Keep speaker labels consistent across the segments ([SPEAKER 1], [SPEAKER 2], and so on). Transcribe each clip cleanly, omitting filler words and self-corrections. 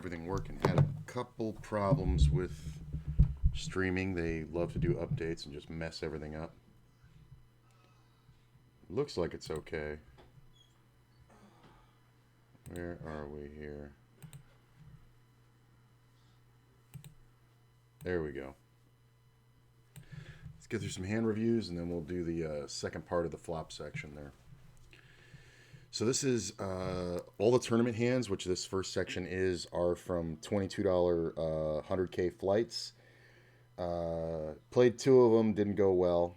[SPEAKER 1] Everything working. Had a couple problems with streaming. They love to do updates and just mess everything up. Looks like it's okay. Where are we here? There we go. Let's get through some hand reviews and then we'll do the second part of the flop section there. So this is all the tournament hands, which this first section are from $22 100K flights. Played two of them, didn't go well.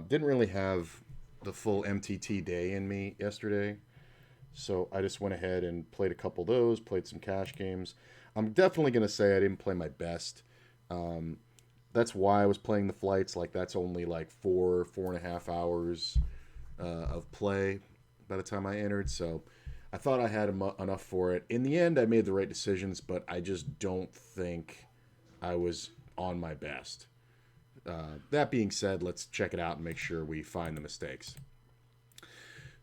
[SPEAKER 1] Didn't really have the full MTT day in me yesterday. So I just went ahead and played a couple of those, played some cash games. I'm definitely going to say I didn't play my best. That's why I was playing the flights. Like, that's only like 4.5 hours of play by the time I entered. So I thought I had enough for it. In the end, I made the right decisions, but I just don't think I was on my best. That being said, let's check it out and make sure we find the mistakes.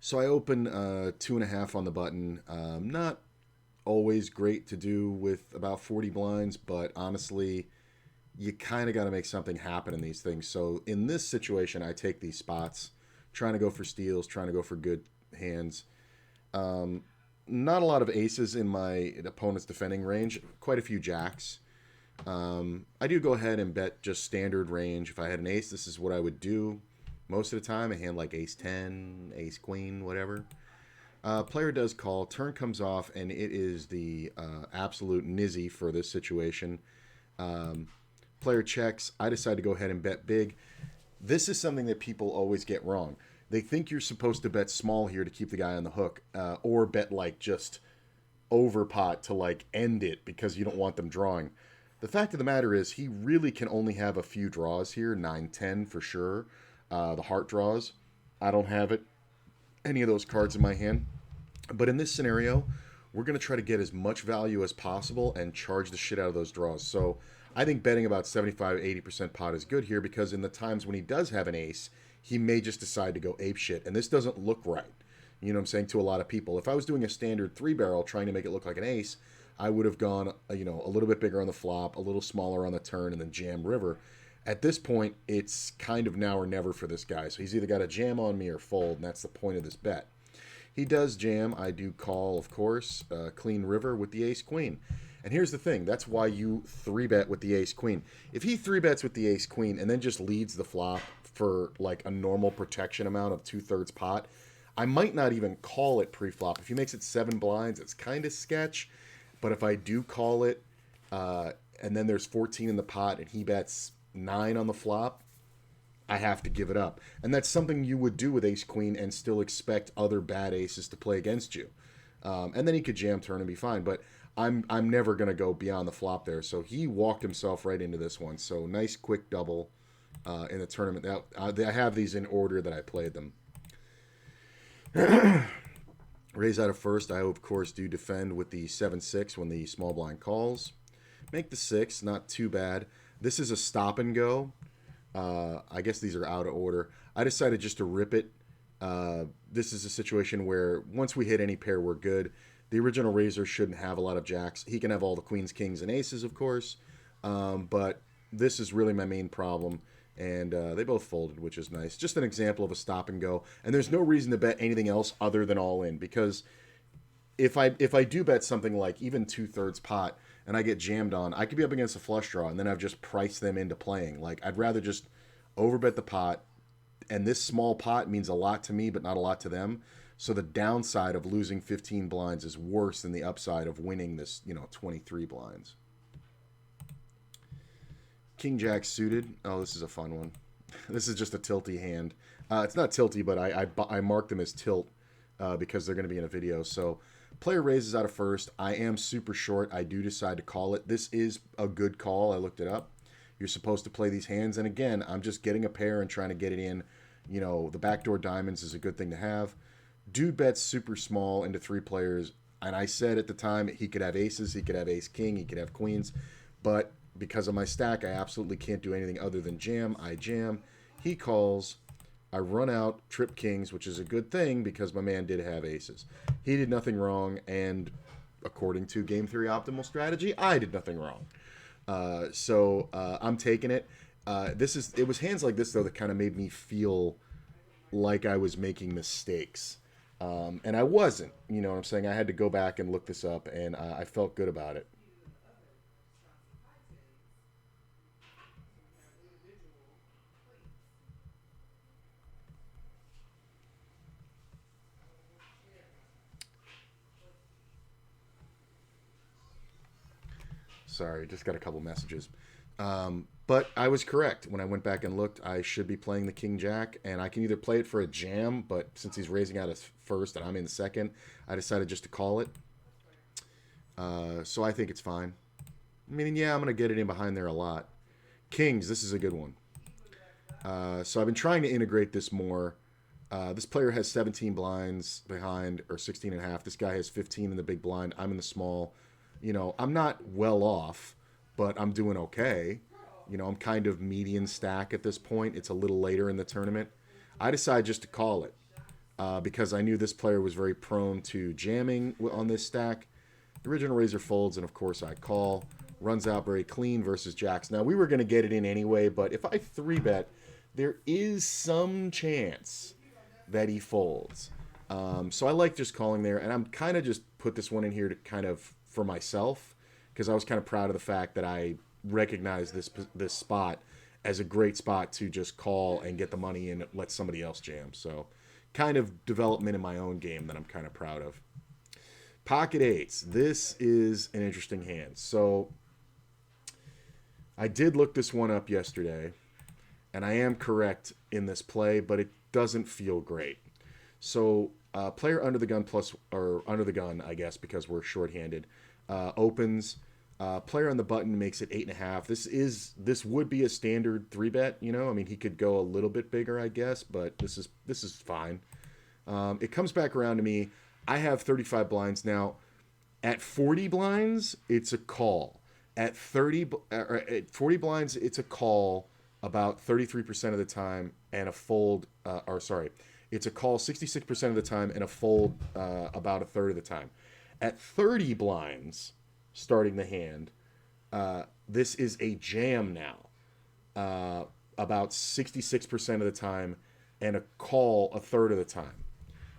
[SPEAKER 1] So I open 2.5 on the button. Not always great to do with about 40 blinds, but honestly, you kind of got to make something happen in these things. So in this situation, I take these spots, trying to go for steals, trying to go for good hands. Not a lot of aces in my opponent's defending range, quite a few jacks. I do go ahead and bet just standard range. If I had an ace, this is what I would do most of the time. A hand like ace 10, ace queen, whatever. Player does call. Turn comes off, and it is the absolute nizzy for this situation. Player checks. I decide to go ahead and bet big. This is something that people always get wrong. They think you're supposed to bet small here to keep the guy on the hook, or bet like just over pot to like end it because you don't want them drawing. The fact of the matter is he really can only have a few draws here, 9-10 for sure. The heart draws. I don't have any of those cards in my hand. But in this scenario, we're going to try to get as much value as possible and charge the shit out of those draws. So I think betting about 75-80% pot is good here because in the times when he does have an ace, he may just decide to go ape shit. And this doesn't look right. You know what I'm saying, to a lot of people. If I was doing a standard 3-barrel trying to make it look like an ace, I would have gone, a little bit bigger on the flop, a little smaller on the turn, and then jam river. At this point, it's kind of now or never for this guy. So he's either got to jam on me or fold, and that's the point of this bet. He does jam. I do call, of course, clean river with the ace-queen. And here's the thing. That's why you 3-bet with the ace-queen. If he 3-bets with the ace-queen and then just leads the flop for like a normal protection amount of 2/3 pot, I might not even call it pre-flop. If he makes it 7 blinds, it's kind of sketch. But if I do call it, and then there's 14 in the pot and he bets 9 on the flop, I have to give it up. And that's something you would do with ace-queen and still expect other bad aces to play against you. And then he could jam turn and be fine. But I'm never going to go beyond the flop there. So he walked himself right into this one. So nice quick double in the tournament. Now, I have these in order that I played them. Raise out of first. I, of course, do defend with the 7-6 when the small blind calls. Make the 6. Not too bad. This is a stop and go. I guess these are out of order. I decided just to rip it. This is a situation where once we hit any pair, we're good. The original raiser shouldn't have a lot of jacks. He can have all the queens, kings, and aces, of course. But this is really my main problem. And they both folded, which is nice. Just an example of a stop and go. And there's no reason to bet anything else other than all in. Because if I do bet something like even 2/3 pot and I get jammed on, I could be up against a flush draw and then I've just priced them into playing. Like, I'd rather just overbet the pot. And this small pot means a lot to me, but not a lot to them. So the downside of losing 15 blinds is worse than the upside of winning this, 23 blinds. King Jack suited. Oh, this is a fun one. This is just a tilty hand. It's not tilty, but I marked them as tilt because they're going to be in a video. So player raises out of first. I am super short. I do decide to call it. This is a good call. I looked it up. You're supposed to play these hands. And again, I'm just getting a pair and trying to get it in. The backdoor diamonds is a good thing to have. Dude bets super small into 3 players. And I said at the time he could have aces. He could have ace-king. He could have queens. But because of my stack, I absolutely can't do anything other than jam. I jam. He calls. I run out, trip kings, which is a good thing because my man did have aces. He did nothing wrong, and according to game theory optimal strategy, I did nothing wrong. So I'm taking it. It was hands like this though that kind of made me feel like I was making mistakes. And I wasn't, you know what I'm saying? I had to go back and look this up, and I felt good about it. Sorry, just got a couple messages. But I was correct. When I went back and looked, I should be playing the King Jack, and I can either play it for a jam, but since he's raising out as first and I'm in second, I decided just to call it. So I think it's fine. I mean, yeah, I'm going to get it in behind there a lot. Kings, this is a good one. So I've been trying to integrate this more. This player has 17 blinds behind, or 16 and a half. This guy has 15 in the big blind. I'm in the small. You know, I'm not well off, but I'm doing okay. You know, I'm kind of median stack at this point. It's a little later in the tournament. I decided just to call it because I knew this player was very prone to jamming on this stack. The original razor folds, and of course I call. Runs out very clean versus jacks. Now, we were going to get it in anyway, but if I 3-bet, there is some chance that he folds. So I like just calling there, and I'm kind of just put this one in here to kind of for myself because I was kind of proud of the fact that I recognized this spot as a great spot to just call and get the money in and let somebody else jam. So kind of development in my own game that I'm kind of proud of. Pocket eights. This is an interesting hand. So I did look this one up yesterday, and I am correct in this play, but it doesn't feel great. So player under the gun plus, or under the gun, I guess, because we're shorthanded, opens. Player on the button makes it 8.5. This would be a standard 3-bet. You know, I mean, he could go a little bit bigger, I guess, but this is fine. It comes back around to me. I have 35 blinds now. At 40 blinds, it's a call. At 40 blinds, it's a call about 33% of the time, and a fold. It's a call 66% of the time, and a fold about a third of the time. At 30 blinds, starting the hand, this is a jam now, about 66% of the time, and a call a third of the time.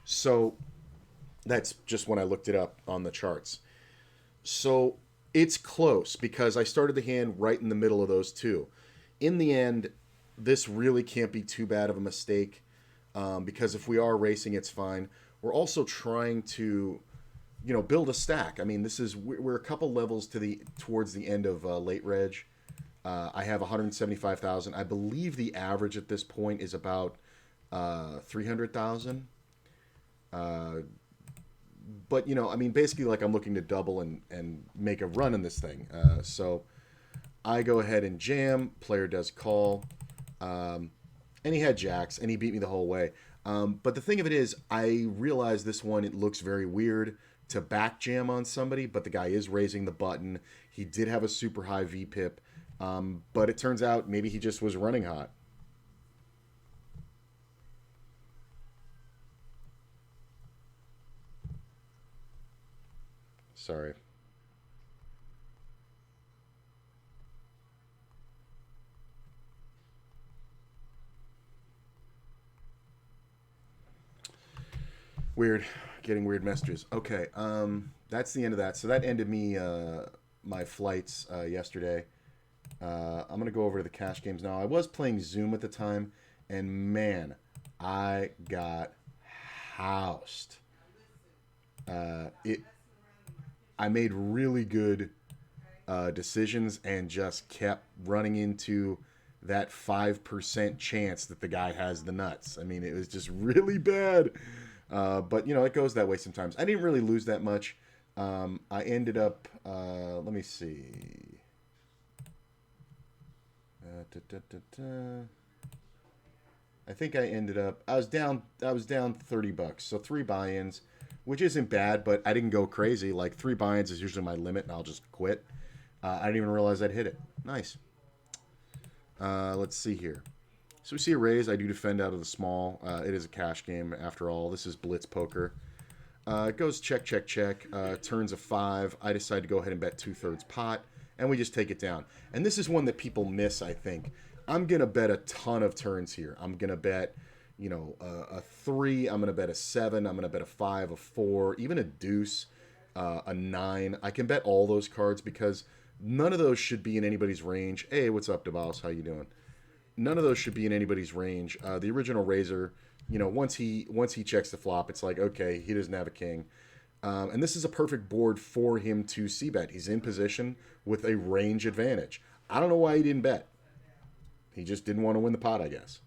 [SPEAKER 1] So that's just when I looked it up on the charts. So it's close because I started the hand right in the middle of those two. In the end, this really can't be too bad of a mistake because if we are racing, it's fine. We're also trying to, you know, build a stack. I mean, we're a couple levels towards the end of late reg. I have 175,000. I believe the average at this point is about 300,000. But, you know, I mean, basically, like, I'm looking to double and make a run in this thing. So I go ahead and jam. Player does call. And he had jacks, and he beat me the whole way. But the thing of it is, I realize this one, it looks very weird to back jam on somebody, but the guy is raising the button. He did have a super high VPIP. But it turns out maybe he just was running hot. Sorry. Weird. Getting weird messages. Okay. That's the end of that. So that ended me my flights yesterday. I'm going to go over to the cash games now. I was playing Zoom at the time, and man, I got housed. I made really good decisions and just kept running into that 5% chance that the guy has the nuts. I mean, it was just really bad. But, you know, it goes that way sometimes. I didn't really lose that much. I ended up, let me see. I think I ended up, I was down $30. So 3 buy-ins, which isn't bad, but I didn't go crazy. Like 3 buy-ins is usually my limit, and I'll just quit. I didn't even realize I'd hit it. Nice. Let's see here. So we see a raise. I do defend out of the small. It is a cash game after all. This is blitz poker. It goes check, check, check. Turns a 5. I decide to go ahead and bet 2/3 pot, and we just take it down. And this is one that people miss, I think. I'm going to bet a ton of turns here. I'm going to bet, a 3. I'm going to bet a 7. I'm going to bet a 5, a 4, even a deuce, a 9. I can bet all those cards because none of those should be in anybody's range. Hey, what's up, DeVos? How you doing? None of those should be in anybody's range. The original Razor, once he checks the flop, it's like, okay, he doesn't have a king. And this is a perfect board for him to c-bet. He's in position with a range advantage. I don't know why he didn't bet. He just didn't want to win the pot, I guess.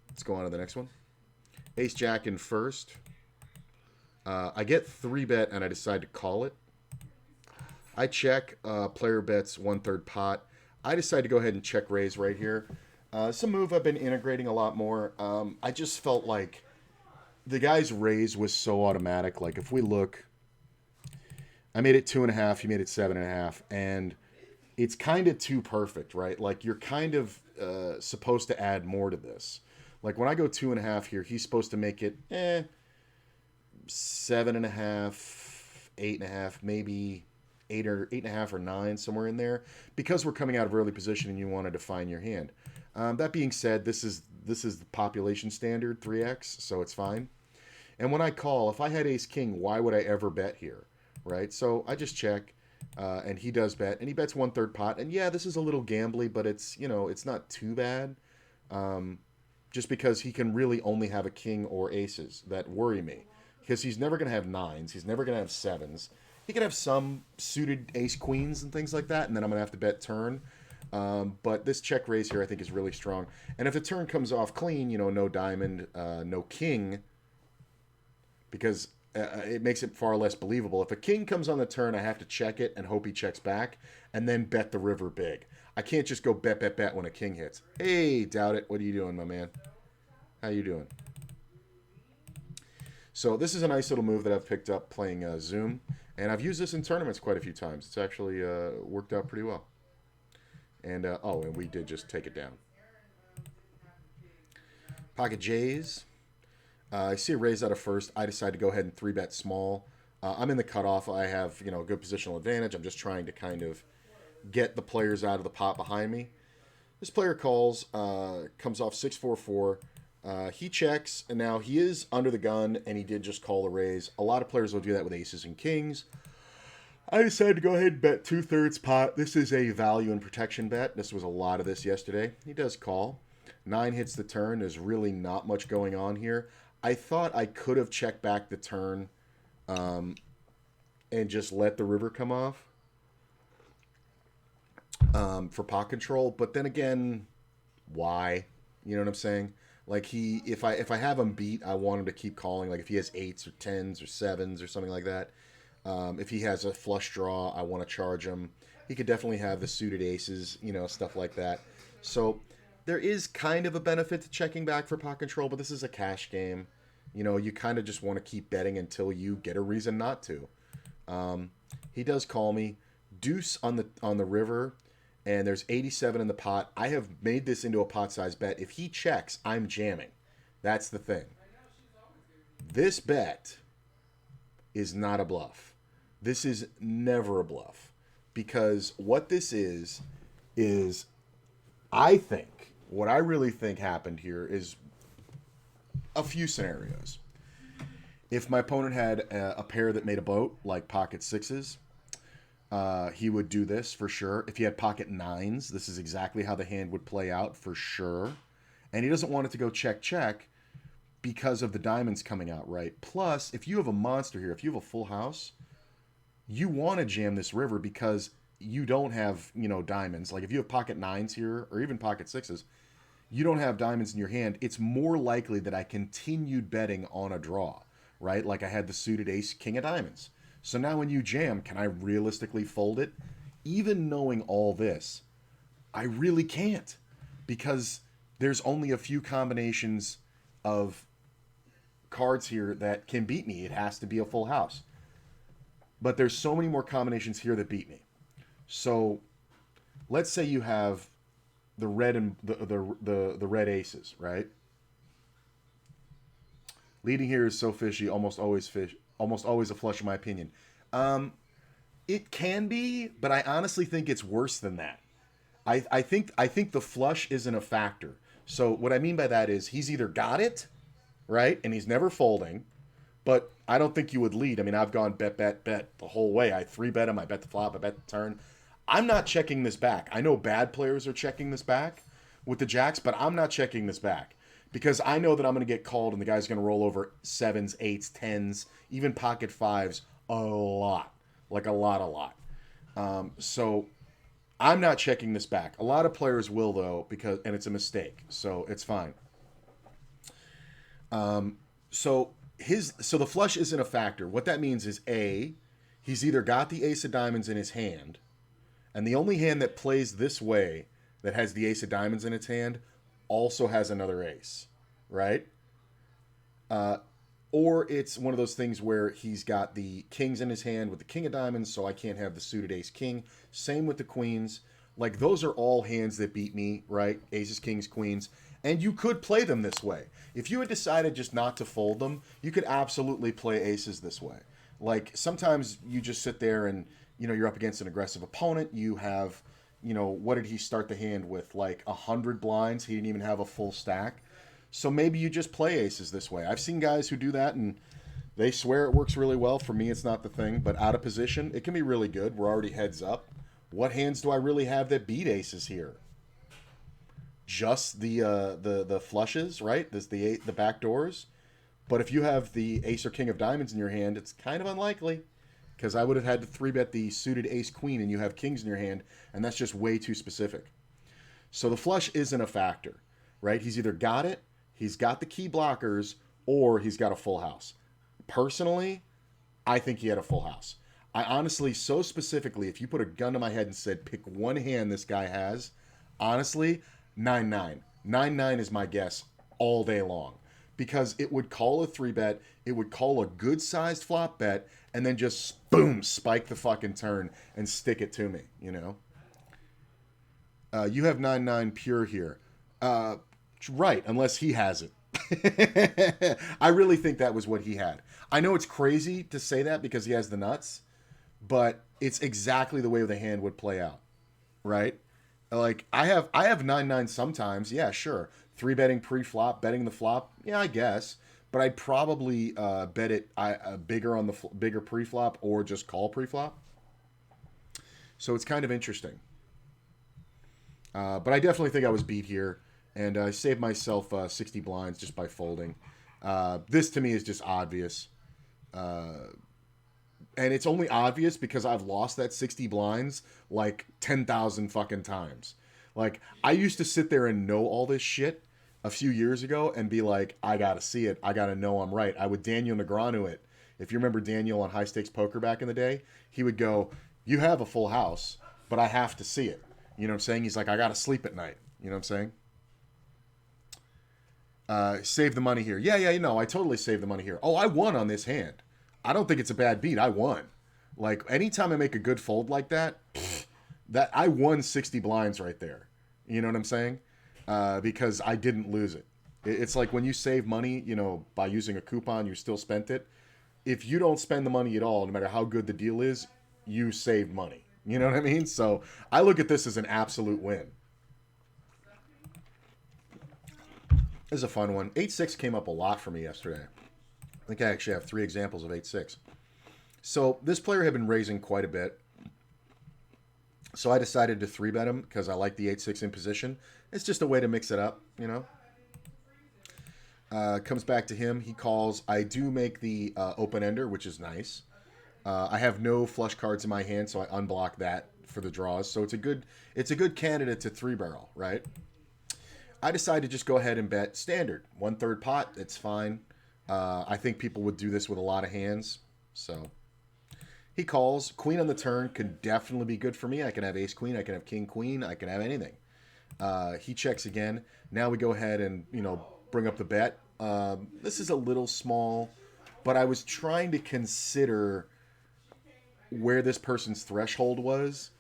[SPEAKER 1] Let's go on to the next one. Ace-Jack in first. I get 3-bet, and I decide to call it. I check. Player bets 1/3 pot. I decide to go ahead and check raise right here. It's a move I've been integrating a lot more. I just felt like the guy's raise was so automatic. Like, if we look, I made it 2.5. He made it 7.5. And it's kind of too perfect, right? Like, you're kind of supposed to add more to this. Like, when I go 2.5 here, he's supposed to make it 7.5, 8.5, maybe 8 or 8.5 or 9, somewhere in there, because we're coming out of early position and you want to define your hand. That being said, this is the population standard 3x, so it's fine. And when I call, if I had ace king, why would I ever bet here, right? So I just check, and he does bet, and he bets 1/3 pot. And yeah, this is a little gambly, but it's it's not too bad. Just because he can really only have a king or aces that worry me, because he's never going to have 9s, he's never going to have 7s. He could have some suited ace queens and things like that, and then I'm going to have to bet turn. But this check raise here I think is really strong. And if the turn comes off clean, no diamond, no king, because it makes it far less believable. If a king comes on the turn, I have to check it and hope he checks back, and then bet the river big. I can't just go bet, bet, bet when a king hits. Hey, doubt it. What are you doing, my man? How you doing? So this is a nice little move that I've picked up playing Zoom. And I've used this in tournaments quite a few times. It's actually worked out pretty well. And, and we did just take it down. Pocket Jays. I see a raise out of first. I decide to go ahead and 3-bet small. I'm in the cutoff. I have, good positional advantage. I'm just trying to kind of get the players out of the pot behind me. This player calls, comes off 6-4-4. He checks, and now he is under the gun, and he did just call a raise. A lot of players will do that with aces and kings. I decided to go ahead and bet 2/3 pot. This is a value and protection bet. This was a lot of this yesterday. He does call. 9 hits the turn. There's really not much going on here. I thought I could have checked back the turn and just let the river come off for pot control. But then again, why? You know what I'm saying? Like, if I have him beat, I want him to keep calling. Like, if he has 8s or 10s or 7s or something like that. If he has a flush draw, I want to charge him. He could definitely have the suited aces, stuff like that. So there is kind of a benefit to checking back for pot control, but this is a cash game. You kind of just want to keep betting until you get a reason not to. He does call me. Deuce on the river, and there's 87 in the pot. I have made this into a pot size bet. If he checks, I'm jamming. That's the thing. This bet is not a bluff. This is never a bluff, because what this is I think, what I really think happened here is a few scenarios. If my opponent had a pair that made a boat, like pocket 6s, he would do this for sure. If he had pocket 9s, this is exactly how the hand would play out for sure. And he doesn't want it to go check, check because of the diamonds coming out, right? Plus, if you have a monster here, if you have a full house, you want to jam this river because you don't have, diamonds. Like, if you have pocket 9s here, or even pocket 6s, you don't have diamonds in your hand. It's more likely that I continued betting on a draw, right? Like, I had the suited ace, king of diamonds. So now when you jam, can I realistically fold it? Even knowing all this, I really can't, because there's only a few combinations of cards here that can beat me. It has to be a full house. But there's so many more combinations here that beat me. So let's say you have the red and the red aces, right? Leading here is so fishy, almost always a flush in my opinion. Um, it can be, but I honestly think it's worse than that. I think the flush isn't a factor. So what I mean by that is he's either got it, right, and he's never folding, but I don't think you would lead. I mean, I've gone bet, bet, bet the whole way. I three bet him, I bet the flop, I bet the turn. I'm not checking this back. I know bad players are checking this back with the jacks, but I'm not checking this back because I know that I'm going to get called and the guy's going to roll over sevens, eights, tens, even pocket fives a lot, like a lot, a lot. So I'm not checking this back. A lot of players will though, because and it's a mistake, so it's fine. So the flush isn't a factor. What that means is A, he's either got the ace of diamonds in his hand, and the only hand that plays this way that has the ace of diamonds in its hand also has another ace, right? Or it's one of those things where he's got the kings in his hand with the king of diamonds, so I can't have the suited ace king. Same with the queens. Like, those are all hands that beat me, right? Aces, kings, queens. And you could play them this way. If you had decided just not to fold them, you could absolutely play aces this way. Like, sometimes you just sit there and, you're up against an aggressive opponent. You have, what did he start the hand with? Like 100 blinds. He didn't even have a full stack. So maybe you just play aces this way. I've seen guys who do that and they swear it works really well. For me, it's not the thing. But out of position, it can be really good. We're already heads up. What hands do I really have that beat aces here? Just the flushes, right? There's the back doors. But if you have the ace or king of diamonds in your hand, it's kind of unlikely. Because I would have had to 3-bet the suited ace queen and you have kings in your hand, and that's just way too specific. So the flush isn't a factor, right? He's either got it, he's got the key blockers, or he's got a full house. Personally, I think he had a full house. I honestly, so specifically, if you put a gun to my head and said, pick one hand this guy has, honestly, 9-9. 9-9 is my guess all day long. Because it would call a 3-bet, it would call a good-sized flop bet, and then just, boom, spike the fucking turn and stick it to me, You have 9-9 pure here. Right, unless he has it. I really think that was what he had. I know it's crazy to say that because he has the nuts, but it's exactly the way the hand would play out, right? Like I have 9-9 sometimes, yeah, sure. 3-betting pre-flop, betting the flop, yeah, I guess. But I'd probably bet it bigger on the bigger pre-flop or just call pre-flop. So it's kind of interesting. But I definitely think I was beat here, and I saved myself 60 blinds just by folding. This to me is just obvious. And it's only obvious because I've lost that 60 blinds like 10,000 fucking times. Like, I used to sit there and know all this shit a few years ago and be like, I gotta see it. I gotta know I'm right. I would Daniel Negreanu it. If you remember Daniel on High Stakes Poker back in the day, he would go, you have a full house, but I have to see it. You know what I'm saying? He's like, I gotta sleep at night. You know what I'm saying? Save the money here. Yeah, I totally saved the money here. Oh, I won on this hand. I don't think it's a bad beat. I won. Like, anytime I make a good fold like that, that I won 60 blinds right there. You know what I'm saying? Because I didn't lose it. It's like when you save money, by using a coupon, you still spent it. If you don't spend the money at all, no matter how good the deal is, you saved money. You know what I mean? So I look at this as an absolute win. This is a fun one. 8-6 came up a lot for me yesterday. I think I actually have 3 examples of 8-6. So this player had been raising quite a bit. So I decided to 3-bet him because I like the 8-6 in position. It's just a way to mix it up, Comes back to him. He calls. I do make the open-ender, which is nice. I have no flush cards in my hand, so I unblock that for the draws. So it's a good candidate to 3-barrel, right? I decided to just go ahead and bet standard. 1/3 pot, it's fine. I think people would do this with a lot of hands. So he calls. Queen on the turn could definitely be good for me. I can have ace queen. I can have king queen. I can have anything. He checks again. Now we go ahead and, bring up the bet. This is a little small, but I was trying to consider where this person's threshold was.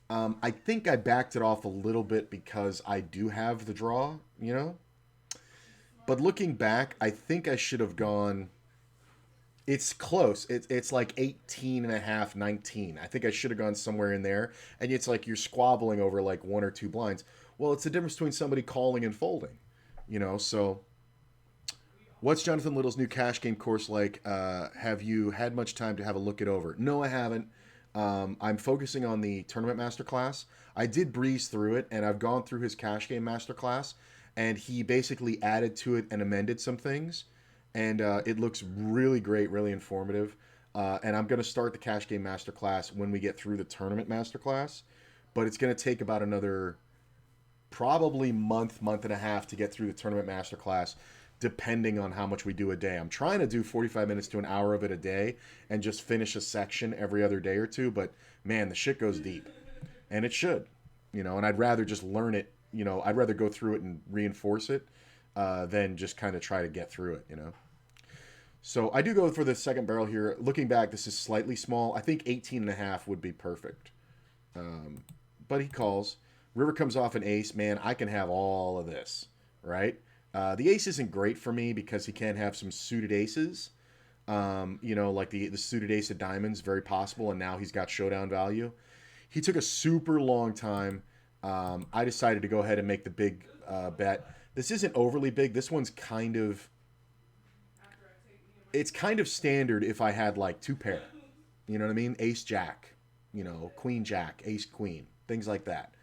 [SPEAKER 1] I think I backed it off a little bit because I do have the draw, But looking back, I think I should have gone. It's close. It's like 18 and a half, 19. I think I should have gone somewhere in there. And it's like you're squabbling over like one or two blinds. Well, it's the difference between somebody calling and folding, you know? So, what's Jonathan Little's new cash game course like? Have you had much time to have a look it over? No, I haven't. I'm focusing on the tournament masterclass. I did breeze through it, and I've gone through his cash game masterclass, and he basically added to it and amended some things, and it looks really great, really informative. And I'm going to start the cash game masterclass when we get through the tournament masterclass, but it's going to take about another probably month and a half to get through the tournament masterclass, depending on how much we do a day. I'm trying to do 45 minutes to an hour of it a day and just finish a section every other day or two, but man, the shit goes deep. And it should, you know, and I'd rather just learn it, you know, I'd rather go through it and reinforce it than just kind of try to get through it, you know. So I do go for the second barrel here. Looking back, this is slightly small. I think 18 and a half would be perfect. But he calls. River comes off an ace. Man, I can have all of this, right? The ace isn't great for me because he can have some suited aces. You know, like the suited ace of diamonds, very possible, and now he's got showdown value. He took a super long time. I decided to go ahead and make the big bet. This isn't overly big. This one's kind of... It's kind of standard if I had like two pair. You know what I mean? Ace, jack. You know, queen, jack, ace, queen. Things like that.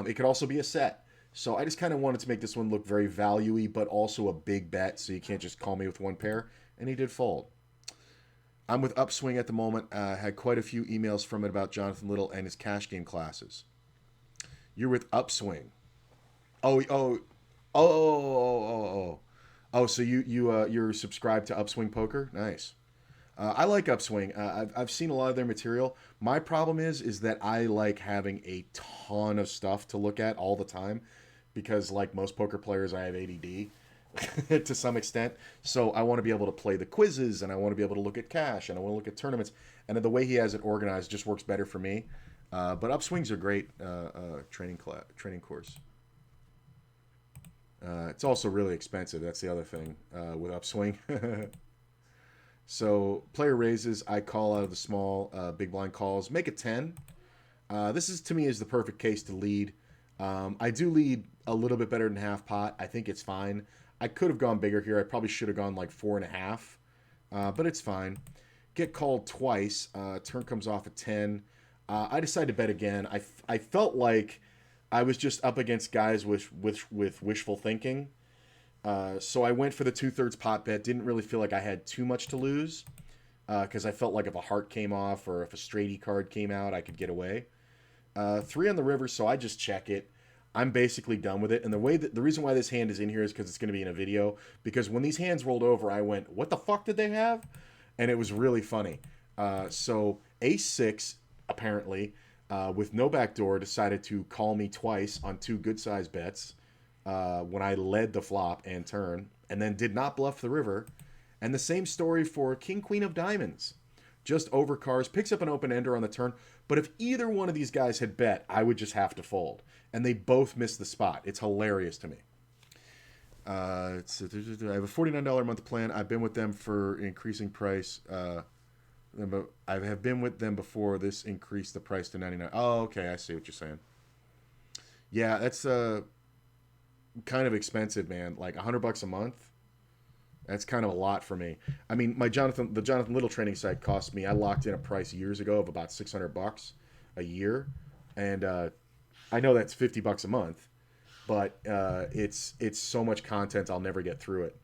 [SPEAKER 1] It could also be a set. So I just kind of wanted to make this one look very value-y, but also a big bet, so you can't just call me with one pair. And he did fold. I'm with Upswing at the moment. Had quite a few emails from it about Jonathan Little and his cash game classes. You're with Upswing. Oh, so you're subscribed to Upswing Poker? Nice. I like Upswing. I've seen a lot of their material. My problem is that I like having a ton of stuff to look at all the time because, like most poker players, I have ADD to some extent. So I want to be able to play the quizzes, and I want to be able to look at cash, and I want to look at tournaments. And the way he has it organized just works better for me. But Upswing's a great training course. It's also really expensive. That's the other thing with Upswing. So player raises, I call out of the small, big blind calls. Make it 10. This is, to me, is the perfect case to lead. I do lead a little bit better than half pot. I think it's fine. I could have gone bigger here. I probably should have gone like 4.5, but it's fine. Get called twice. Turn comes off at 10. I decided to bet again. I felt like I was just up against guys with wishful thinking. So I went for the 2/3 pot bet. Didn't really feel like I had too much to lose because I felt like if a heart came off or if a straighty card came out, I could get away. 3 on the river, so I just check it. I'm basically done with it. And the reason why this hand is in here is because it's going to be in a video. Because when these hands rolled over, I went, "What the fuck did they have?" And it was really funny. So ace 6 apparently with no backdoor decided to call me twice on 2 good sized bets. When I led the flop and turn, and then did not bluff the river. And the same story for King Queen of Diamonds. Just overcars, picks up an open ender on the turn. But if either one of these guys had bet, I would just have to fold. And they both missed the spot. It's hilarious to me. I have a $49 a month plan. I've been with them for increasing price. I have been with them before this increased the price to $99. Oh, okay, I see what you're saying. Yeah, that's kind of expensive, man. Like $100 a month. That's kind of a lot for me. I mean, the Jonathan Little training site cost me. I locked in a price years ago of about $600 a year, and I know that's $50 a month, but it's so much content I'll never get through it.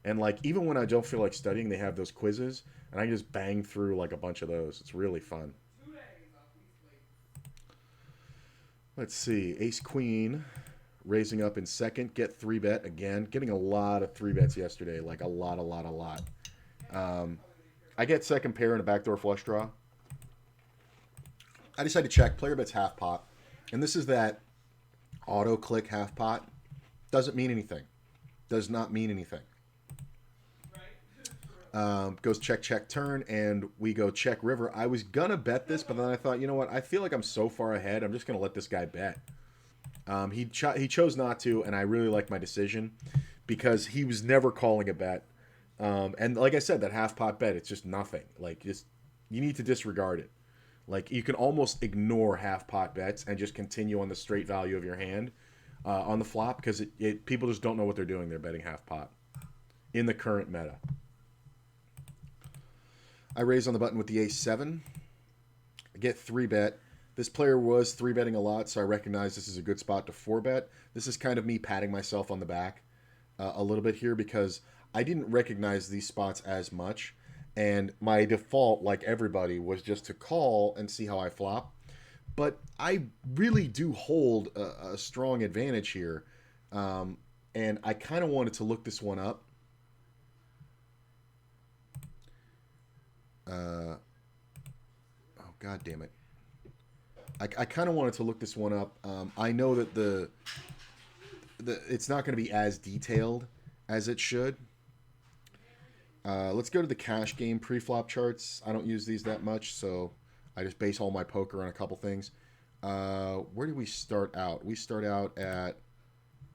[SPEAKER 1] And like even when I don't feel like studying, they have those quizzes, and I can just bang through like a bunch of those. It's really fun. Let's see, Ace Queen. Raising up in second, get 3-bet again. Getting a lot of 3-bets yesterday, like a lot. I get second pair and a backdoor flush draw. I decided to check. Player bets half pot. And this is that auto click half pot. Doesn't mean anything. Does not mean anything. Goes check, turn, and we go check river. I was going to bet this, but then I thought, you know what? I feel like I'm so far ahead. I'm just going to let this guy bet. He chose not to, and I really like my decision because he was never calling a bet. And like I said, that half pot bet, it's just nothing. Like, just you need to disregard it. Like, you can almost ignore half pot bets and just continue on the straight value of your hand on the flop, because people just don't know what they're doing. They're betting half pot in the current meta. I raise on the button with the ace-7. I get 3-bet. This player was 3-betting a lot, so I recognize this is a good spot to 4-bet. This is kind of me patting myself on the back a little bit here, because I didn't recognize these spots as much. And my default, like everybody, was just to call and see how I flop. But I really do hold a strong advantage here. And I kind of wanted to look this one up. Oh, God damn it. I kind of wanted to look this one up. I know that it's not going to be as detailed as it should. Let's go to the cash game pre-flop charts. I don't use these that much, so I just base all my poker on a couple things. Where do we start out? We start out at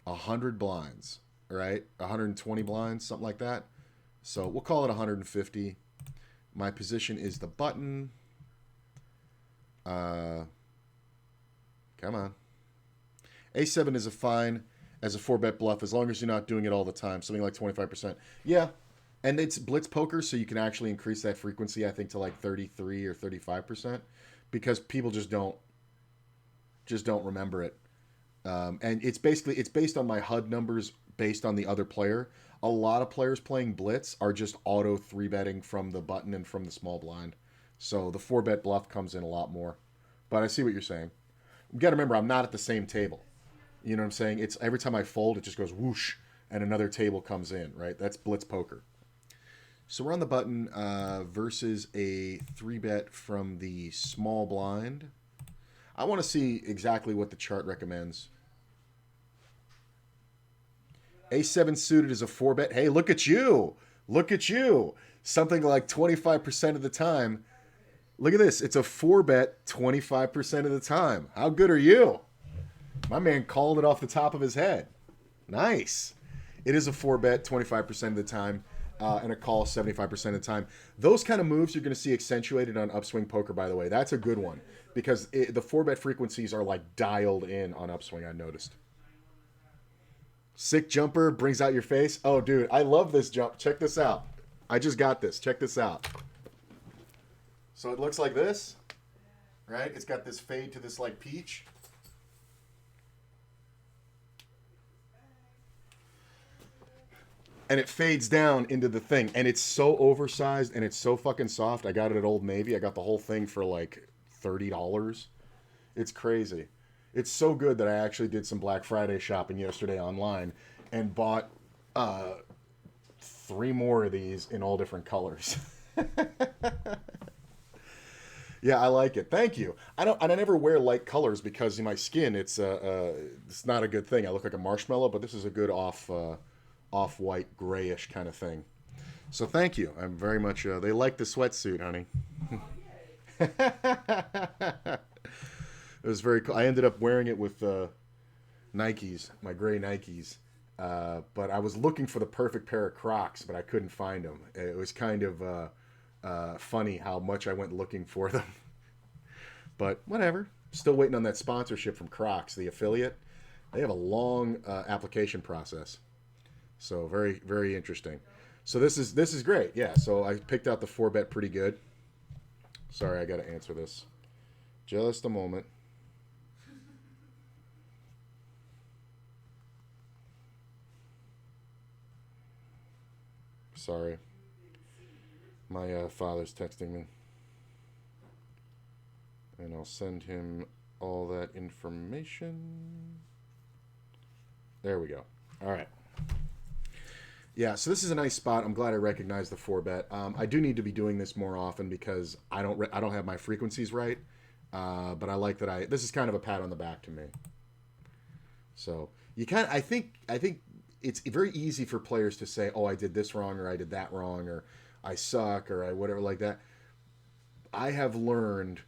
[SPEAKER 1] 100 blinds, right? 120 blinds, something like that. So we'll call it 150. My position is the button. Come on. A7 is a fine as a 4-bet bluff as long as you're not doing it all the time. Something like 25%. Yeah. And it's blitz poker, so you can actually increase that frequency, I think, to like 33 or 35%, because people just don't remember it. And it's based on my HUD numbers based on the other player. A lot of players playing blitz are just auto 3-betting from the button and from the small blind. So the 4-bet bluff comes in a lot more. But I see what you're saying. You got to remember, I'm not at the same table. You know what I'm saying? It's every time I fold, it just goes whoosh, and another table comes in, right? That's blitz poker. So we're on the button versus a 3-bet from the small blind. I want to see exactly what the chart recommends. A7 suited is a 4-bet. Hey, look at you. Look at you. Something like 25% of the time. Look at this. It's a 4-bet 25% of the time. How good are you? My man called it off the top of his head. Nice. It is a 4-bet 25% of the time. And a call 75% of the time. Those kind of moves you're going to see accentuated on upswing poker, by the way. That's a good one, because the 4-bet frequencies are like dialed in on upswing, I noticed. Sick jumper brings out your face. Oh, dude, I love this jump. Check this out. I just got this. Check this out. So it looks like this, right? It's got this fade to this like peach. And it fades down into the thing. And it's so oversized and it's so fucking soft. I got it at Old Navy. I got the whole thing for like $30. It's crazy. It's so good that I actually did some Black Friday shopping yesterday online and bought 3 more of these in all different colors. Yeah, I like it. Thank you. I never wear light colors because in my skin it's not a good thing. I look like a marshmallow, but this is a good off-white grayish kind of thing. So thank you. I'm very much they like the sweatsuit, honey. It was very cool. I ended up wearing it with Nikes, my gray Nikes. But I was looking for the perfect pair of Crocs, but I couldn't find them. It was kind of funny how much I went looking for them. But whatever. Still waiting on that sponsorship from Crocs, the affiliate. They have a long application process. So very, very interesting. So this is great. Yeah, so I picked out the 4-bet pretty good. Sorry, I got to answer this. Just a moment. Sorry. My father's texting me. And I'll send him all that information. There we go. All right. Yeah, so this is a nice spot. I'm glad I recognized the 4-bet. I do need to be doing this more often because I don't have my frequencies right. But I like that this is kind of a pat on the back to me. So I think it's very easy for players to say, oh, I did this wrong, or I did that wrong, or I suck, or I whatever like that. I have learned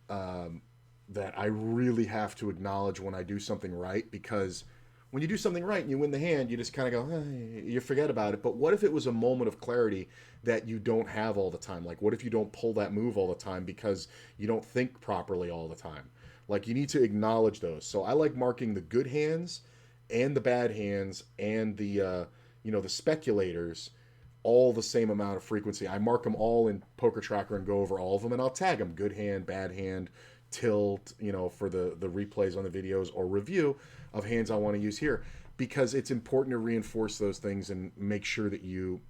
[SPEAKER 1] that I really have to acknowledge when I do something right, because when you do something right and you win the hand, you just kind of go, hey, you forget about it. But what if it was a moment of clarity that you don't have all the time? Like, what if you don't pull that move all the time because you don't think properly all the time? Like, you need to acknowledge those. So I like marking the good hands and the bad hands and the the speculators all the same amount of frequency. I mark them all in Poker Tracker and go over all of them, and I'll tag them: good hand, bad hand, tilt, for the replays on the videos or review of hands I want to use here, because it's important to reinforce those things and make sure that you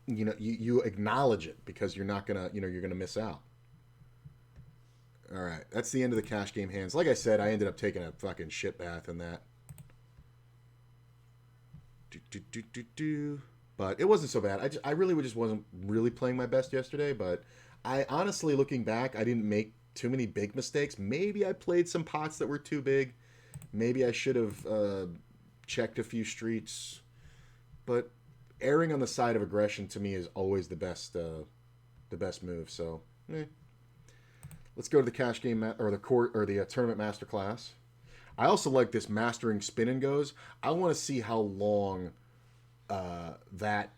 [SPEAKER 1] acknowledge it, because you're not gonna you're gonna miss out. All right, that's the end of the cash game hands. Like I said, I ended up taking a fucking shit bath in that. But it wasn't so bad. I really just wasn't really playing my best yesterday, but I honestly, looking back, I didn't make too many big mistakes. Maybe I played some pots that were too big. Maybe I should have checked a few streets. But erring on the side of aggression to me is always the best move. So, let's go to the cash game or the tournament masterclass. I also like this mastering spin and goes. I want to see how long that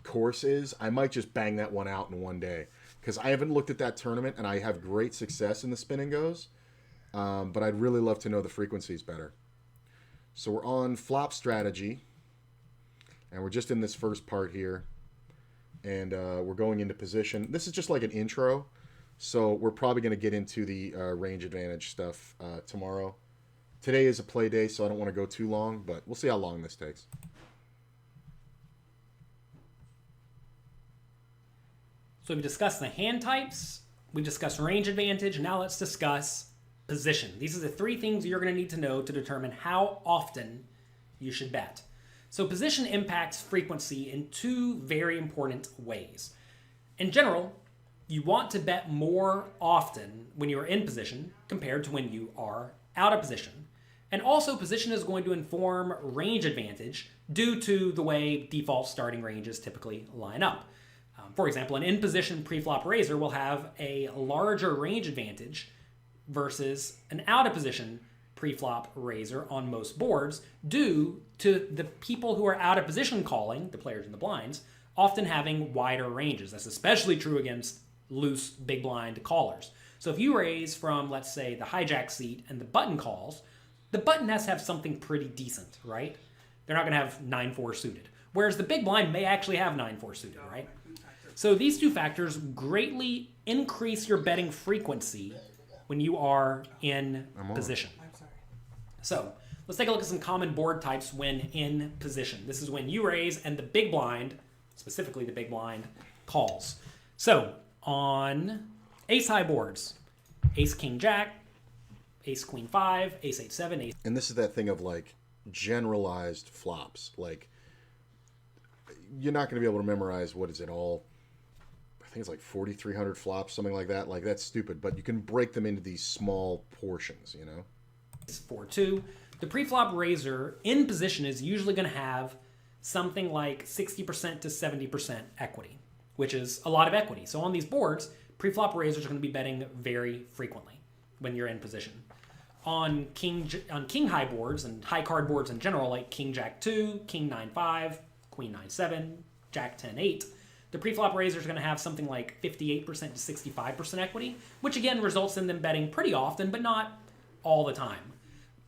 [SPEAKER 1] course is. I might just bang that one out in one day, because I haven't looked at that tournament and I have great success in the spin and goes. But I'd really love to know the frequencies better. So we're on flop strategy, and we're just in this first part here, and we're going into position. This is just like an intro, so we're probably going to get into the range advantage stuff tomorrow. Today is a play day, so I don't want to go too long, but we'll see how long this takes.
[SPEAKER 2] So we've discussed the hand types, we discussed range advantage, now let's discuss position. These are the three things you're going to need to know to determine how often you should bet. So position impacts frequency in two very important ways. In general, you want to bet more often when you are in position compared to when you are out of position. And also, position is going to inform range advantage due to the way default starting ranges typically line up. For example, an in-position pre-flop raiser will have a larger range advantage versus an out-of-position pre-flop raiser on most boards, due to the people who are out of position calling, the players in the blinds, often having wider ranges. That's especially true against loose big blind callers. So if you raise from, let's say, the hijack seat and the button calls, the button has to have something pretty decent, right? They're not going to have 9-4 suited. Whereas the big blind may actually have 9-4 suited, right? So these two factors greatly increase your betting frequency when you are in position. So let's take a look at some common board types when in position. This is when you raise and the big blind, specifically the big blind, calls. So on ace-high boards, ace-king-jack, ace-queen-5, ace-8-7, ace...
[SPEAKER 1] And this is that thing of, like, generalized flops. Like, you're not going to be able to memorize, what is it, all... I think it's like 4,300 flops, something like that. Like, that's stupid. But you can break them into these small portions,
[SPEAKER 2] 4-2. The pre-flop raiser in position is usually going to have something like 60% to 70% equity, which is a lot of equity. So on these boards, pre-flop raisers are going to be betting very frequently when you're in position. On king high boards and high card boards in general, like king jack 2, king 9-5, queen 9-7, jack 10-8, the pre-flop raisers are going to have something like 58% to 65% equity, which again results in them betting pretty often, but not all the time.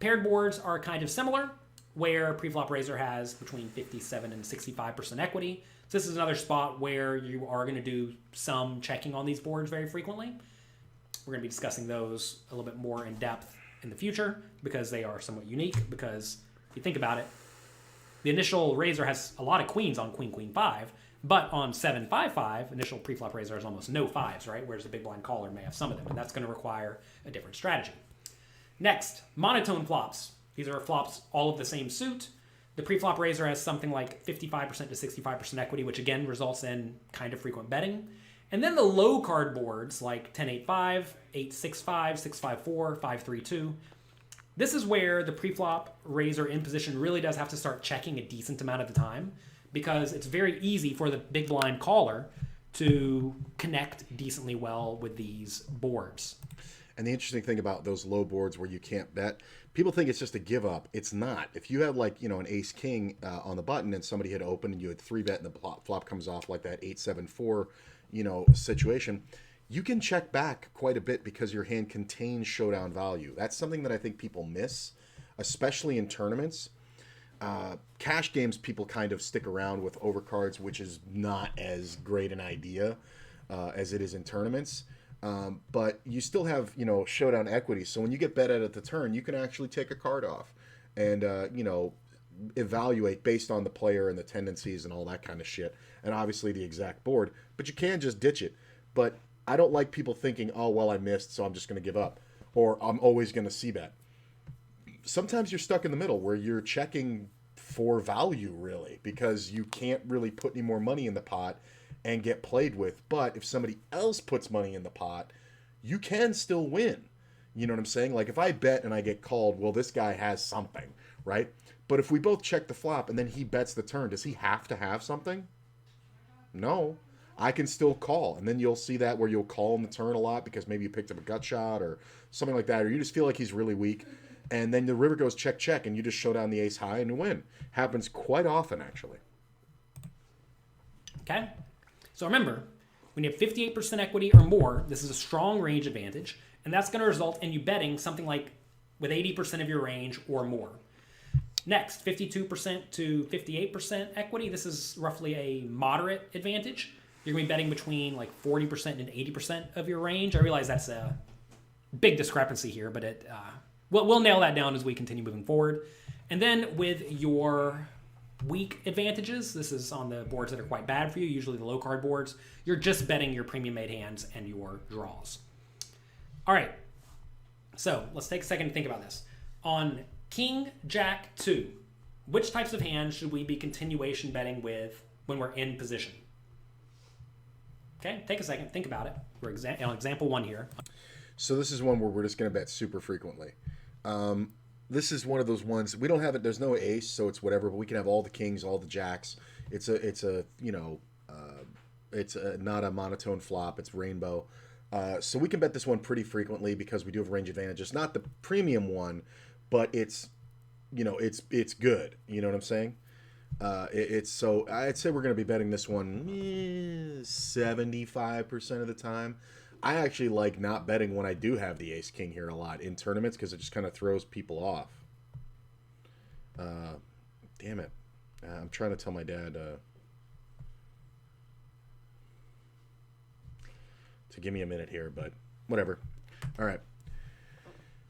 [SPEAKER 2] Paired boards are kind of similar, where pre-flop raiser has between 57 and 65% equity. So this is another spot where you are going to do some checking on these boards very frequently. We're going to be discussing those a little bit more in depth in the future, because they are somewhat unique. Because if you think about it, the initial raiser has a lot of queens on queen, queen, 5, but on 7-5-5, initial pre-flop raiser has almost no 5s, right? Whereas the big blind caller may have some of them, and that's going to require a different strategy. Next, monotone flops. These are flops all of the same suit. The pre-flop raiser has something like 55% to 65% equity, which again results in kind of frequent betting. And then the low card boards like 10-8-5, 8-6-5, 6-5-4, 5-3-2. This is where the pre-flop raiser in position really does have to start checking a decent amount of the time, because it's very easy for the big blind caller to connect decently well with these boards.
[SPEAKER 1] And the interesting thing about those low boards where you can't bet, people think it's just a give up. It's not. If you had like, an ace king on the button and somebody had opened and you had 3-bet and the flop comes off like that 8-7-4, situation, you can check back quite a bit because your hand contains showdown value. That's something that I think people miss, especially in tournaments. Cash games, people kind of stick around with overcards, which is not as great an idea as it is in tournaments. But you still have, showdown equity. So when you get bet at the turn, you can actually take a card off and, evaluate based on the player and the tendencies and all that kind of shit. And obviously the exact board. But you can just ditch it. But I don't like people thinking, oh, well, I missed, so I'm just going to give up. Or I'm always going to c-bet. Sometimes you're stuck in the middle where you're checking for value, really, because you can't really put any more money in the pot and get played with. But if somebody else puts money in the pot, you can still win. You know what I'm saying? Like if I bet and I get called, well, this guy has something, right? But if we both check the flop and then he bets the turn, does he have to have something? No. I can still call. And then you'll see that where you'll call on the turn a lot because maybe you picked up a gut shot or something like that, or you just feel like he's really weak. And then the river goes check, check, and you just show down the ace high and you win. Happens quite often, actually.
[SPEAKER 2] Okay? So remember, when you have 58% equity or more, this is a strong range advantage, and that's going to result in you betting something like with 80% of your range or more. Next, 52% to 58% equity. This is roughly a moderate advantage. You're going to be betting between like 40% and 80% of your range. I realize that's a big discrepancy here, but we'll nail that down as we continue moving forward. And then with your weak advantages, this is on the boards that are quite bad for you, usually the low card boards, you're just betting your premium made hands and your draws. All right, so let's take a second to think about this. On King, Jack, 2, which types of hands should we be continuation betting with when we're in position? Okay, take a second, think about it. We're on example 1 here.
[SPEAKER 1] So this is one where we're just going to bet super frequently. This is one of those ones we don't have it. There's no ace, so it's whatever. But we can have all the kings, all the jacks. It's not a monotone flop. It's rainbow. So we can bet this one pretty frequently because we do have range advantage. It's not the premium one, but it's good. You know what I'm saying? So I'd say we're going to be betting this one 75% of the time. I actually like not betting when I do have the ace king here a lot in tournaments because it just kind of throws people off. Damn it. I'm trying to tell my dad to give me a minute here, but whatever. All right.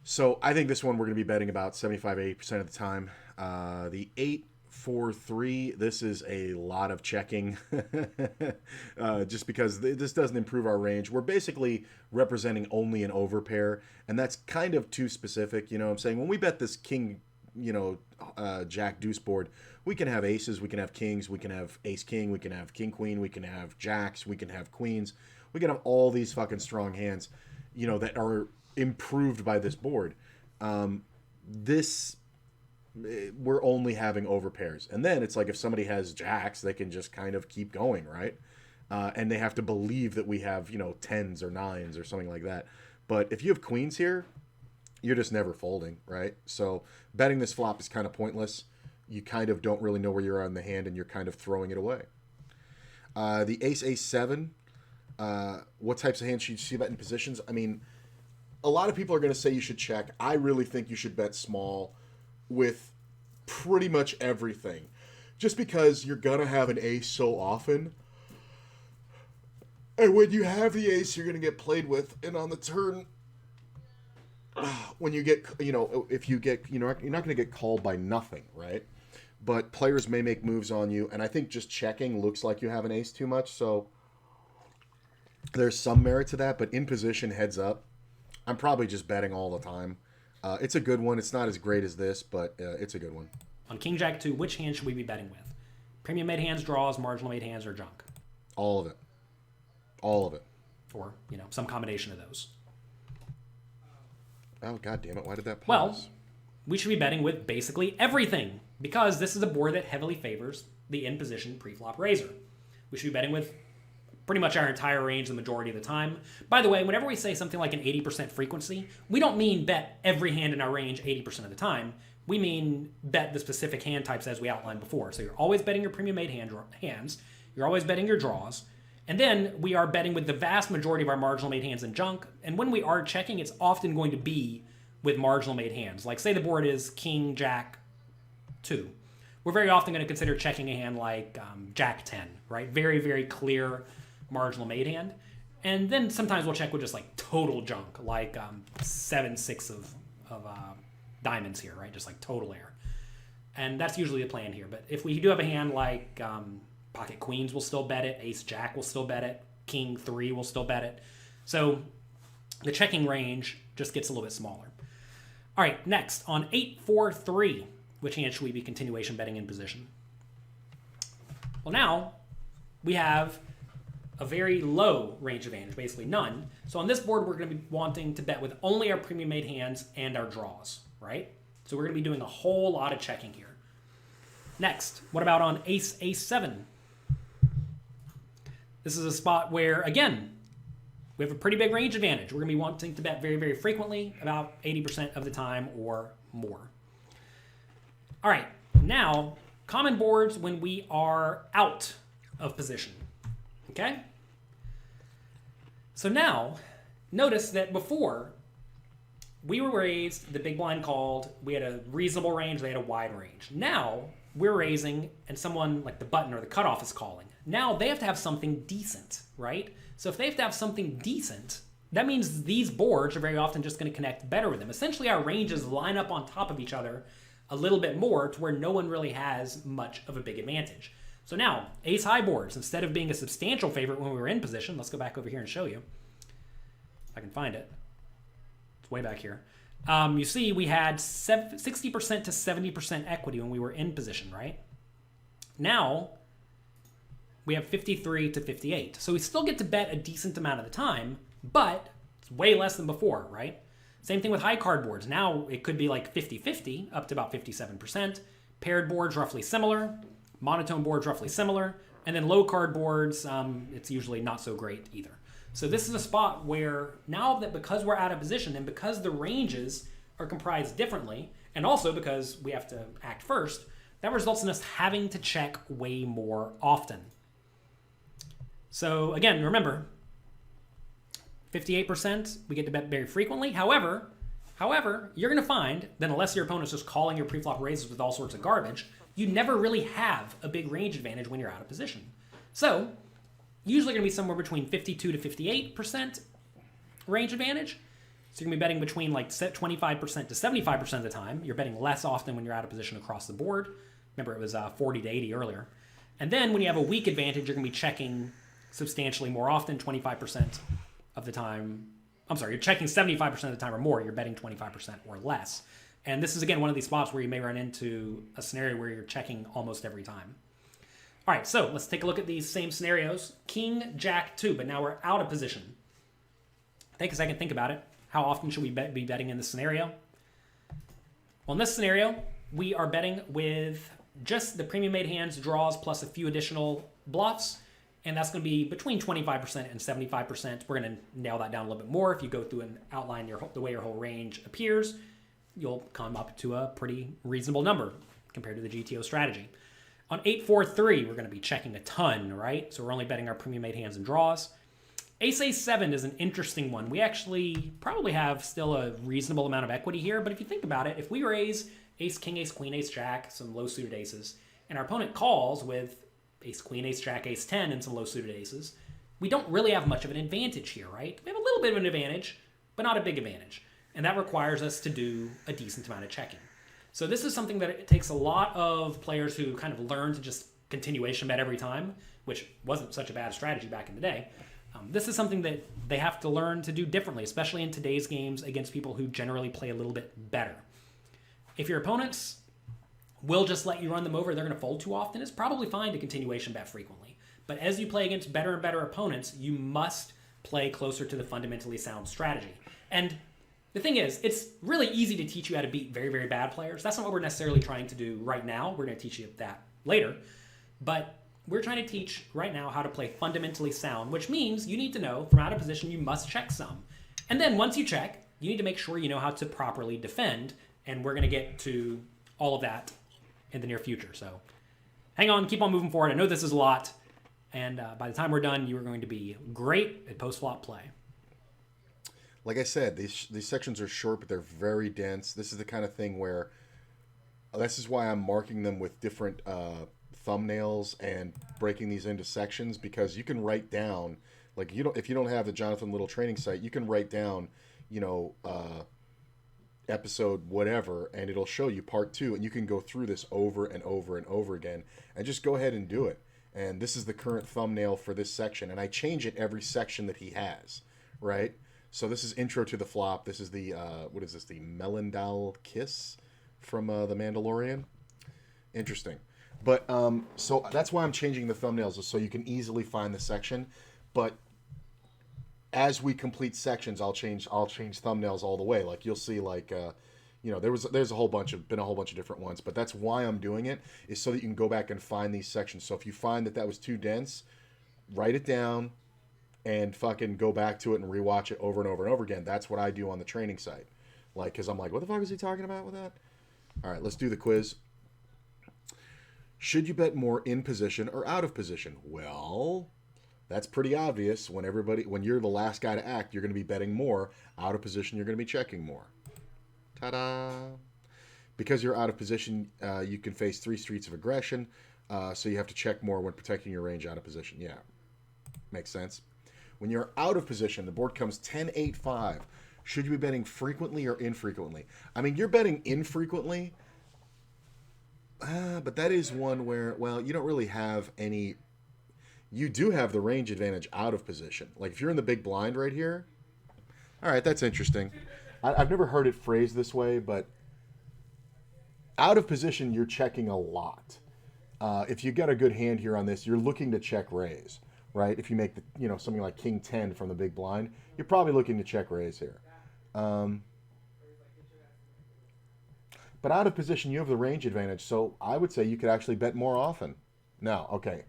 [SPEAKER 1] So I think this one we're going to be betting about 75-80% of the time. The 8-4-3, this is a lot of checking just because this doesn't improve our range. We're basically representing only an overpair, and that's kind of too specific. You know what I'm saying? When we bet this king, jack deuce board, we can have aces, we can have kings, we can have ace king, we can have king queen, we can have jacks, we can have queens. We can have all these fucking strong hands, that are improved by this board. We're only having overpairs. And then it's like if somebody has jacks, they can just kind of keep going, right? And they have to believe that we have, 10s or 9s or something like that. But if you have queens here, you're just never folding, right? So betting this flop is kind of pointless. You kind of don't really know where you're on the hand and you're kind of throwing it away. The ace-7, what types of hands should you see bet in positions? I mean, a lot of people are going to say you should check. I really think you should bet small with pretty much everything. Just because you're going to have an ace so often. And when you have the ace, you're going to get played with. And on the turn, when you get, if you get, you're not going to get called by nothing, right? But players may make moves on you. And I think just checking looks like you have an ace too much. So there's some merit to that. But in position, heads up, I'm probably just betting all the time. It's a good one. It's not as great as this, but it's a good one.
[SPEAKER 2] On King Jack 2, which hand should we be betting with? Premium made hands, draws, marginal made hands, or junk?
[SPEAKER 1] All of it. All of it.
[SPEAKER 2] Or, some combination of those.
[SPEAKER 1] Oh, God damn it. Why did that pause?
[SPEAKER 2] Well, we should be betting with basically everything because this is a board that heavily favors the in-position pre-flop raiser. We should be betting with pretty much our entire range the majority of the time. By the way, whenever we say something like an 80% frequency, we don't mean bet every hand in our range 80% of the time. We mean bet the specific hand types as we outlined before. So you're always betting your premium made hands. You're always betting your draws. And then we are betting with the vast majority of our marginal made hands and junk. And when we are checking, it's often going to be with marginal made hands. Like say the board is king, jack, 2. We're very often going to consider checking a hand like jack 10, right? Very, very clear marginal made hand. And then sometimes we'll check with just like total junk, like 7-6 of diamonds here, right? Just like total air. And that's usually the plan here. But if we do have a hand like pocket queens, we'll still bet it. Ace jack will still bet it. King 3 will still bet it. So the checking range just gets a little bit smaller. All right, next on 8-4-3, which hand should we be continuation betting in position? Well, now we have a very low range advantage, basically none. So on this board, we're going to be wanting to bet with only our premium made hands and our draws, right? So we're going to be doing a whole lot of checking here. Next, what about on ace, ace-7? This is a spot where, again, we have a pretty big range advantage. We're going to be wanting to bet very, very frequently, about 80% of the time or more. All right, now, common boards when we are out of position. Okay? So now, notice that before, we were raised, the big blind called, we had a reasonable range, they had a wide range. Now, we're raising, and someone like the button or the cutoff is calling. Now, they have to have something decent, right? So if they have to have something decent, that means these boards are very often just going to connect better with them. Essentially, our ranges line up on top of each other a little bit more to where no one really has much of a big advantage. So now, ace-high boards, instead of being a substantial favorite when we were in position, let's go back over here and show you. If I can find it. It's way back here. You see we had 60% to 70% equity when we were in position, right? Now, we have 53 to 58. So we still get to bet a decent amount of the time, but it's way less than before, right? Same thing with high card boards. Now it could be like 50-50, up to about 57%. Paired boards, roughly similar. Monotone boards, roughly similar. And then low card boards, it's usually not so great either. So this is a spot where now that because we're out of position and because the ranges are comprised differently, and also because we have to act first, that results in us having to check way more often. So again, remember, 58%, we get to bet very frequently. However, you're going to find that unless your opponent's just calling your preflop raises with all sorts of garbage, you never really have a big range advantage when you're out of position. So usually going to be somewhere between 52 to 58% range advantage. So you're going to be betting between like 25% to 75% of the time. You're betting less often when you're out of position across the board. Remember, it was 40 to 80 earlier. And then when you have a weak advantage, you're going to be checking substantially more often, 25% of the time. I'm sorry, you're checking 75% of the time or more. You're betting 25% or less. And this is, again, one of these spots where you may run into a scenario where you're checking almost every time. All right, so let's take a look at these same scenarios. King, jack, 2, but now we're out of position. Take a second, think about it. How often should we be betting in this scenario? Well, in this scenario, we are betting with just the premium made hands, draws, plus a few additional bluffs. And that's going to be between 25% and 75%. We're going to nail that down a little bit more. If you go through and outline the way your whole range appears, you'll come up to a pretty reasonable number compared to the GTO strategy. On 8-4-3, we're going to be checking a ton, right? So we're only betting our premium made hands and draws. Ace-Ace-7 is an interesting one. We actually probably have still a reasonable amount of equity here, but if you think about it, if we raise Ace-King, Ace-Queen, Ace-Jack, some low-suited aces, and our opponent calls with Ace-Queen, Ace-Jack, Ace-10, and some low-suited aces, we don't really have much of an advantage here, right? We have a little bit of an advantage, but not a big advantage. And that requires us to do a decent amount of checking. So this is something that it takes a lot of players who kind of learn to just continuation bet every time, which wasn't such a bad strategy back in the day. This is something that they have to learn to do differently, especially in today's games against people who generally play a little bit better. If your opponents will just let you run them over, they're going to fold too often, it's probably fine to continuation bet frequently. But as you play against better and better opponents, you must play closer to the fundamentally sound strategy. And the thing is, it's really easy to teach you how to beat very, very bad players. That's not what we're necessarily trying to do right now. We're going to teach you that later. But we're trying to teach right now how to play fundamentally sound, which means you need to know from out of position you must check some. And then once you check, you need to make sure you know how to properly defend, and we're going to get to all of that in the near future. So hang on, keep on moving forward. I know this is a lot, and by the time we're done, you are going to be great at post-flop play.
[SPEAKER 1] Like I said, these sections are short, but they're very dense. This is the kind of thing where this is why I'm marking them with different thumbnails and breaking these into sections, because you can write down, like, if you don't have the Jonathan Little training site, you can write down, episode whatever, and it'll show you part 2, and you can go through this over and over and over again and just go ahead and do it. And this is the current thumbnail for this section, and I change it every section that he has, right? So this is intro to the flop. This is the what is this, the Melendal Kiss from the Mandalorian? Interesting. But so that's why I'm changing the thumbnails, so you can easily find the section. But as we complete sections, I'll change thumbnails all the way. Like you'll see, like there's a whole bunch of different ones. But that's why I'm doing it, is so that you can go back and find these sections. So if you find that was too dense, write it down and fucking go back to it and rewatch it over and over and over again. That's what I do on the training site. Like, because I'm like, what the fuck is he talking about with that? All right, let's do the quiz. Should you bet more in position or out of position? Well, that's pretty obvious. When you're the last guy to act, you're going to be betting more. Out of position, you're going to be checking more. Ta-da! Because you're out of position, you can face 3 streets of aggression, so you have to check more when protecting your range out of position. Yeah, makes sense. When you're out of position, the board comes 10-8-5. Should you be betting frequently or infrequently? I mean, you're betting infrequently, but that is one where, well, you don't really have any. You do have the range advantage out of position. Like if you're in the big blind right here. All right, that's interesting. I've never heard it phrased this way, but out of position, you're checking a lot. If you got a good hand here on this, you're looking to check raise, right? If you make something like King 10 from the big blind, you're probably looking to check raise here. But out of position, you have the range advantage, so I would say you could actually bet more often. Now, okay,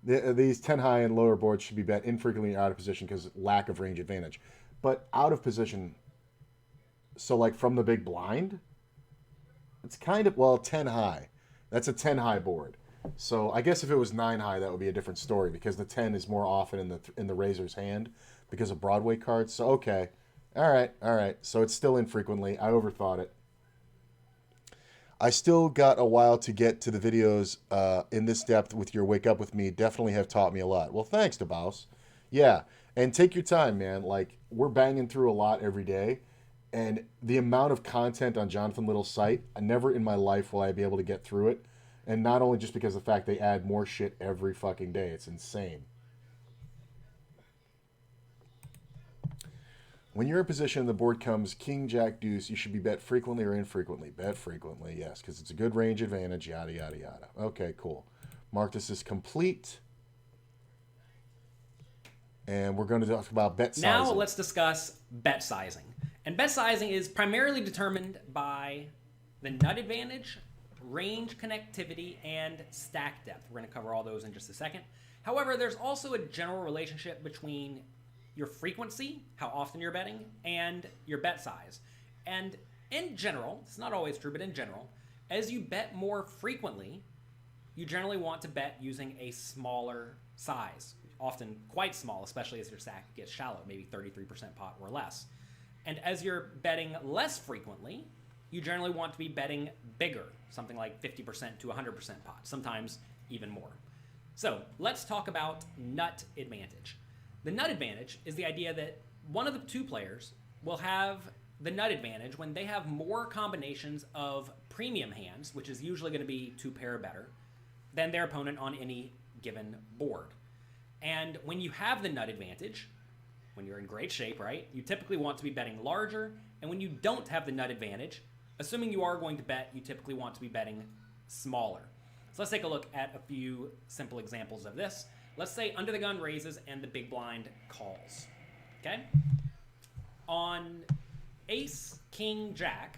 [SPEAKER 1] these 10 high and lower boards should be bet infrequently out of position because lack of range advantage. But out of position, so like from the big blind, it's kind of, 10 high. That's a 10 high board. So I guess if it was 9 high, that would be a different story because the 10 is more often in the raiser's hand because of Broadway cards. So, okay. All right. So it's still infrequently. I overthought it. I still got a while to get to the videos in this depth with your Wake Up With Me. Definitely have taught me a lot. Well, thanks, DeBaus. Yeah, and take your time, man. Like, we're banging through a lot every day. And the amount of content on Jonathan Little's site, never in my life will I be able to get through it. And not only just because of the fact they add more shit every fucking day. It's insane. When you're in position and the board comes King, Jack, Deuce, you should be bet frequently or infrequently. Bet frequently, yes, because it's a good range advantage, yada, yada, yada. Okay, cool. Mark this as complete. And we're going to talk about bet sizing.
[SPEAKER 2] Now let's discuss bet sizing. And bet sizing is primarily determined by the nut advantage, range connectivity, and stack depth. We're going to cover all those in just a second. However, there's also a general relationship between your frequency, how often you're betting, and your bet size. And in general, it's not always true, but in general, as you bet more frequently, you generally want to bet using a smaller size, often quite small, especially as your stack gets shallow, maybe 33% pot or less. And as you're betting less frequently, you generally want to be betting bigger, something like 50% to 100% pot, sometimes even more. So let's talk about nut advantage. The nut advantage is the idea that one of the two players will have the nut advantage when they have more combinations of premium hands, which is usually going to be 2 pair or better, than their opponent on any given board. And when you have the nut advantage, when you're in great shape, right, you typically want to be betting larger. And when you don't have the nut advantage, assuming you are going to bet, you typically want to be betting smaller. So let's take a look at a few simple examples of this. Let's say under the gun raises and the big blind calls, okay? On ace, king, jack,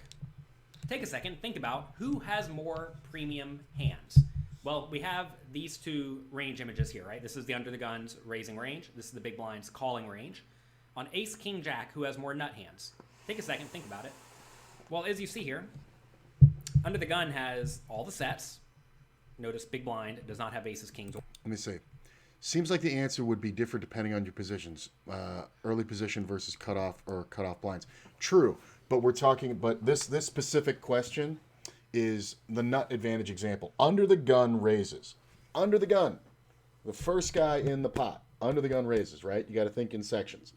[SPEAKER 2] take a second, think about who has more premium hands. Well, we have these two range images here, right? This is the under the guns raising range. This is the big blinds calling range. On ace, king, jack, who has more nut hands? Take a second, think about it. Well, as you see here, under the gun has all the sets. Notice big blind does not have aces, kings.
[SPEAKER 1] Let me see. Seems like the answer would be different depending on your positions. Early position versus cutoff or cutoff blinds. True, but we're talking. But this specific question is the nut advantage example. Under the gun raises. Under the gun, the first guy in the pot. Under the gun raises. Right. You got to think in sections.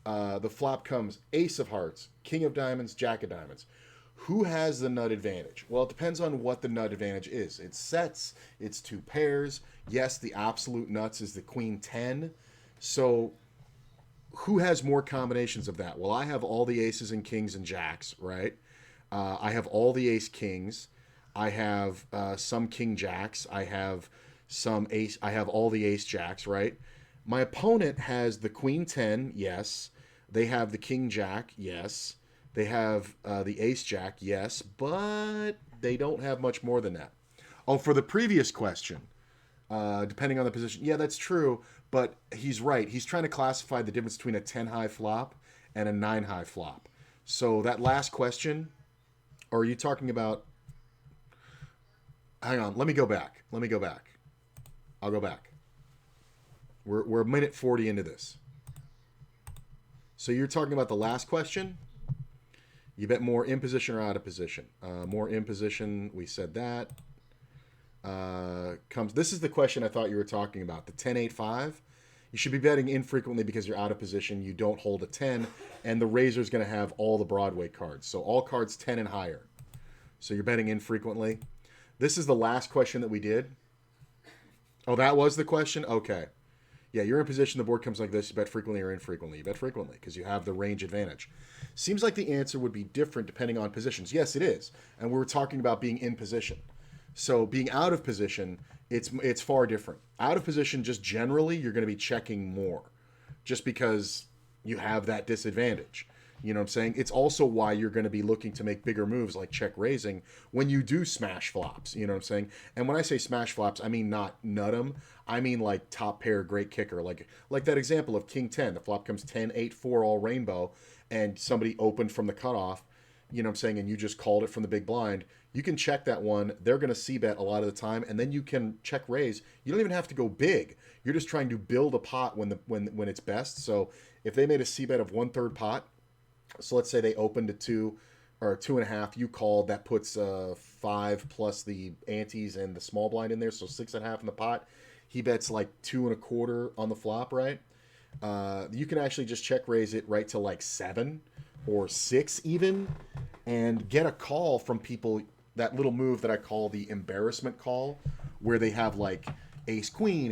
[SPEAKER 1] The flop comes ace of hearts, king of diamonds, jack of diamonds. Who has the nut advantage? Well, it depends on what the nut advantage is. It's sets, it's two pairs. Yes, the absolute nuts is the queen 10. So who has more combinations of that? Well, I have all the aces and kings and jacks, right? I have all the ace kings. I have some king jacks. I have some ace. I have all the ace jacks, right? My opponent has the queen 10, yes. They have the king jack, yes. They have the ace jack, yes, but they don't have much more than that. Oh, for the previous question, depending on the position, yeah, that's true, but he's right. He's trying to classify the difference between a 10 high flop and a 9 high flop. So that last question, or are you talking about, hang on, let me go back. I'll go back. We're a minute 40 into this. So you're talking about the last question? You bet more in position or out of position. More in position, we said that. This is the question I thought you were talking about. The 10-8-5. You should be betting infrequently because you're out of position. You don't hold a 10. And the raiser's going to have all the Broadway cards. So all cards 10 and higher. So you're betting infrequently. This is the last question that we did. Oh, that was the question? Okay. Yeah, you're in position. The board comes like this. You bet frequently or infrequently. You bet frequently because you have the range advantage. Seems like the answer would be different depending on positions. Yes, it is. And we were talking about being in position. So being out of position, it's far different. Out of position, just generally, you're going to be checking more just because you have that disadvantage. You know what I'm saying? It's also why you're going to be looking to make bigger moves like check raising when you do smash flops. You know what I'm saying? And when I say smash flops, I mean not nut 'em. I mean like top pair, great kicker. Like that example of king 10. The flop comes 10-8-4 all rainbow and somebody opened from the cutoff. You know what I'm saying? And you just called it from the big blind. You can check that one. They're going to c-bet a lot of the time. And then you can check raise. You don't even have to go big. You're just trying to build a pot when it's best. So if they made a c-bet of 1/3 pot, so let's say they opened to 2 or 2.5. You called. That puts 5 plus the antes and the small blind in there, so 6.5 in the pot. He bets like 2.25 on the flop, right? You can actually just check raise it right to like 7 or 6 even, and get a call from people. That little move that I call the embarrassment call, where they have like ace queen,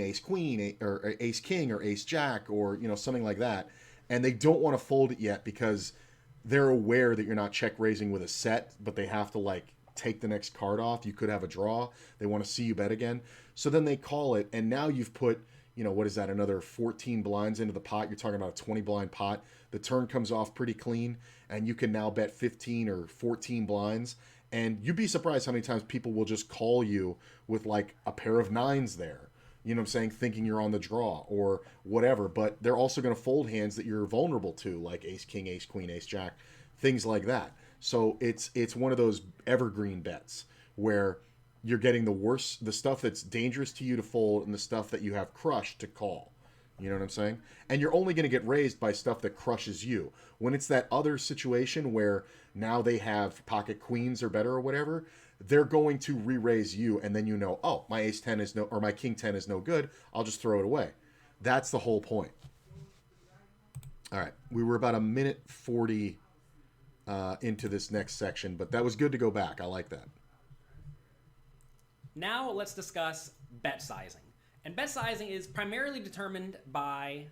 [SPEAKER 1] or ace king, or ace jack, or something like that, and they don't want to fold it yet because they're aware that you're not check raising with a set, but they have to like take the next card off. You could have a draw. They want to see you bet again. So then they call it, and now you've put, what is that, another 14 blinds into the pot. You're talking about a 20 blind pot. The turn comes off pretty clean, and you can now bet 15 or 14 blinds. And you'd be surprised how many times people will just call you with like a pair of 9s there. You know what I'm saying? Thinking you're on the draw or whatever. But they're also going to fold hands that you're vulnerable to, like ace king, ace queen, ace jack, things like that. So it's one of those evergreen bets where you're getting the stuff that's dangerous to you to fold and the stuff that you have crushed to call. You know what I'm saying? And you're only going to get raised by stuff that crushes you. When it's that other situation where now they have pocket queens or better or whatever, they're going to re-raise you, and then oh, my ace 10 is or my king 10 is no good. I'll just throw it away. That's the whole point. All right, we were about a minute 40 into this next section, but that was good to go back. I like that.
[SPEAKER 2] Now let's discuss bet sizing. And bet sizing is primarily determined by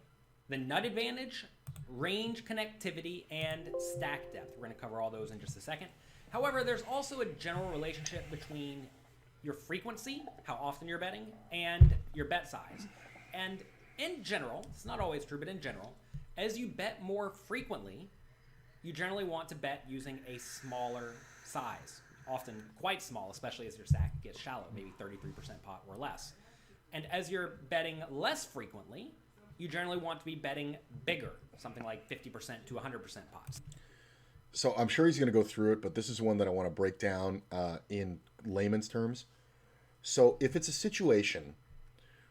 [SPEAKER 2] the nut advantage, range connectivity, and stack depth. We're going to cover all those in just a second. However, there's also a general relationship between your frequency, how often you're betting, and your bet size. And in general, it's not always true, but in general, as you bet more frequently, you generally want to bet using a smaller size. often quite small, especially as your stack gets shallow, maybe 33% pot or less. And as you're betting less frequently, you generally want to be betting bigger, something like 50% to 100% pots.
[SPEAKER 1] So I'm sure he's going to go through it, but this is one that I want to break down in layman's terms. So if it's a situation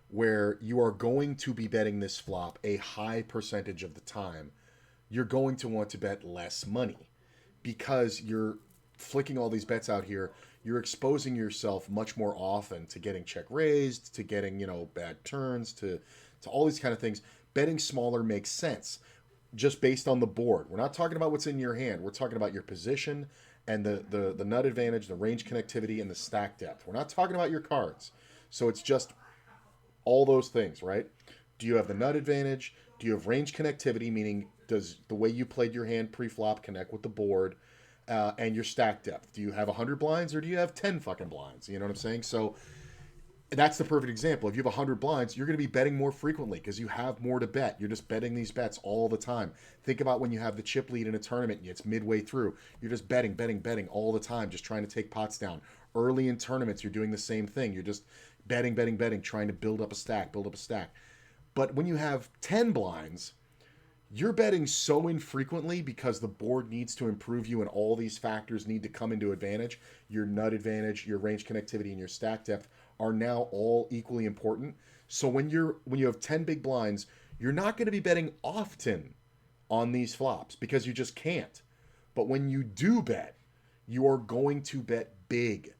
[SPEAKER 1] where you are going to be betting this flop a high percentage of the time, you're going to want to bet less money because you're flicking all these bets out here. You're exposing yourself much more often to getting check raised, to getting, bad turns, to all these kind of things. Betting smaller makes sense just based on the board. We're not talking about what's in your hand. We're talking about your position and the nut advantage, the range connectivity, and the stack depth. We're not talking about your cards. So it's just all those things, right? Do you have the nut advantage? Do you have range connectivity, meaning does the way you played your hand pre-flop connect with the board? And your stack depth. Do you have 100 blinds or do you have 10 fucking blinds? You know what I'm saying? So that's the perfect example. If you have 100 blinds, you're going to be betting more frequently because you have more to bet. You're just betting these bets all the time. Think about when you have the chip lead in a tournament and it's midway through. You're just betting all the time, just trying to take pots down. Early in tournaments, you're doing the same thing. You're just betting, trying to build up a stack. But when you have 10 blinds, you're betting so infrequently because the board needs to improve you and all these factors need to come into advantage. Your nut advantage, your range connectivity, and your stack depth are now all equally important. So when you have 10 big blinds, you're not going to be betting often on these flops because you just can't. But when you do bet, you are going to bet big.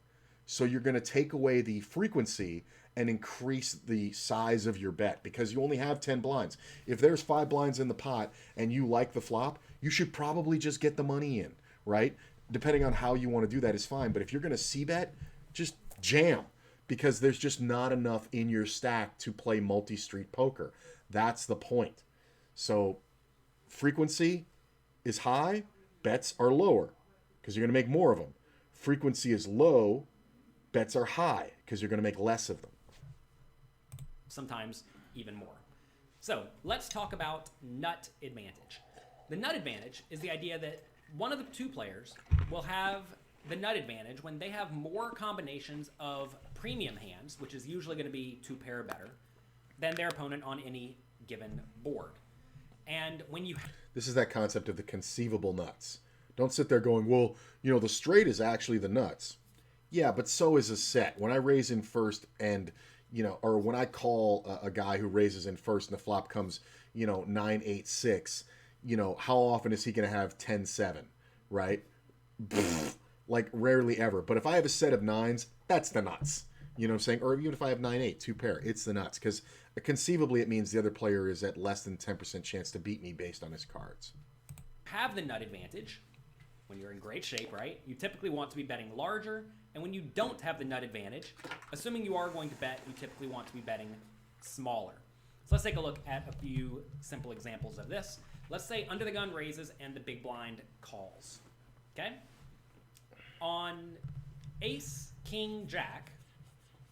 [SPEAKER 1] So you're going to take away the frequency and increase the size of your bet because you only have 10 blinds. If there's 5 blinds in the pot and you like the flop, you should probably just get the money in, right? Depending on how you want to do that is fine. But if you're going to c-bet, just jam because there's just not enough in your stack to play multi-street poker. That's the point. So frequency is high, bets are lower because you're going to make more of them. Frequency is low, bets are high because you're going to make less of them.
[SPEAKER 2] Sometimes even more. So let's talk about nut advantage. The nut advantage is the idea that one of the two players will have the nut advantage when they have more combinations of premium hands, which is usually going to be 2 pair or better, than their opponent on any given board. And when you...
[SPEAKER 1] This is that concept of the conceivable nuts. Don't sit there going, well, the straight is actually the nuts. Yeah, but so is a set. When I raise in first and... or when I call a guy who raises in first and the flop comes, 9-8-6, how often is he going to have 10-7, right? Like rarely ever. But if I have a set of nines, that's the nuts. You know what I'm saying? Or even if I have 9-8, 2 pair, it's the nuts. Because conceivably it means the other player is at less than 10% chance to beat me based on his cards.
[SPEAKER 2] Have the nut advantage when you're in great shape, right? You typically want to be betting larger. And when you don't have the nut advantage, assuming you are going to bet, you typically want to be betting smaller. So let's take a look at a few simple examples of this. Let's say under the gun raises and the big blind calls. Okay? On ace, king, jack,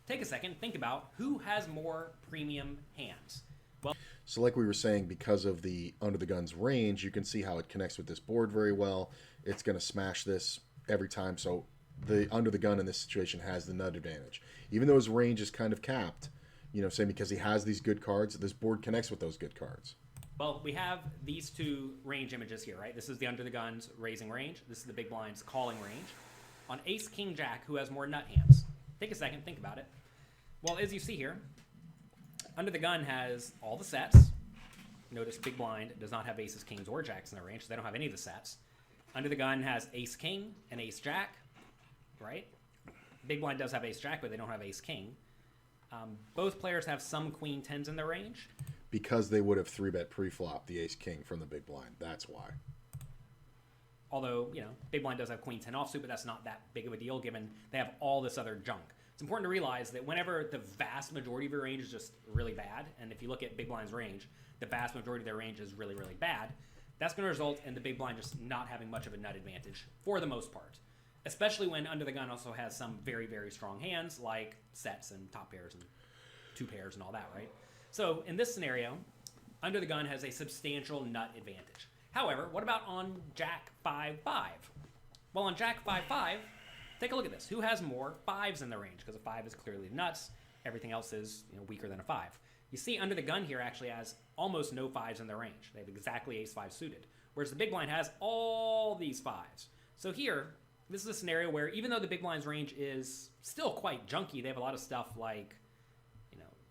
[SPEAKER 2] take a second, think about who has more premium hands. Well,
[SPEAKER 1] so like we were saying, because of the under the gun's range, you can see how it connects with this board very well. It's going to smash this every time. So the under the gun in this situation has the nut advantage. Even though his range is kind of capped, saying because he has these good cards, this board connects with those good cards.
[SPEAKER 2] Well, we have these two range images here, right? This is the under the gun's raising range. This is the big blind's calling range. On ace, king, jack, who has more nut hands? Take a second, think about it. Well, as you see here, under the gun has all the sets. Notice big blind does not have aces, kings, or jacks in their range, so they don't have any of the sets. Under the gun has ace, king, and ace, jack, right? Big blind does have ace, jack, but they don't have ace, king. Both players have some queen tens in their range.
[SPEAKER 1] Because they would have 3-bet pre-flop the ace, king from the big blind. That's why.
[SPEAKER 2] Although, big blind does have queen 10 offsuit, but that's not that big of a deal given they have all this other junk. It's important to realize that whenever the vast majority of your range is just really bad, and if you look at big blind's range, the vast majority of their range is really, really bad, that's going to result in the big blind just not having much of a nut advantage for the most part. Especially when under the gun also has some very, very strong hands like sets and top pairs and 2 pairs and all that, right? So in this scenario, under the gun has a substantial nut advantage. However, what about on Jack 5-5? Well, on Jack 5-5, take a look at this. Who has more 5s in the range? Because a 5 is clearly nuts. Everything else is weaker than a 5. You see under the gun here actually has almost no 5s in their range. They have exactly ace-5 suited. Whereas the big blind has all these 5s. So here, this is a scenario where even though the big blind's range is still quite junky, they have a lot of stuff like,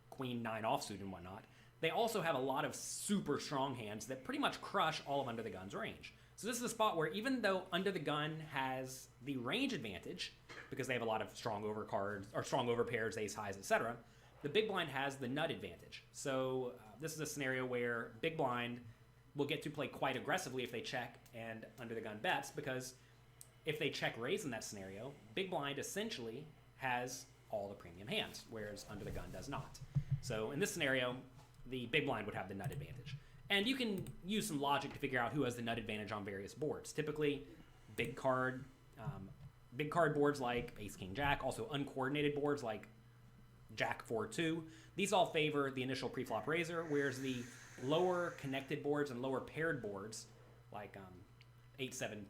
[SPEAKER 2] queen 9 offsuit and whatnot. They also have a lot of super strong hands that pretty much crush all of under the gun's range. So this is a spot where even though under the gun has the range advantage, because they have a lot of strong over cards, or strong over pairs, ace highs, etc., the big blind has the nut advantage. So this is a scenario where big blind will get to play quite aggressively if they check and under the gun bets, because if they check raise in that scenario, big blind essentially has all the premium hands, whereas under the gun does not. So in this scenario, the big blind would have the nut advantage. And you can use some logic to figure out who has the nut advantage on various boards. Typically, big card boards like ace, king, jack, also uncoordinated boards like jack 4-2. These all favor the initial preflop raiser, whereas the lower connected boards and lower paired boards like 8-7-5,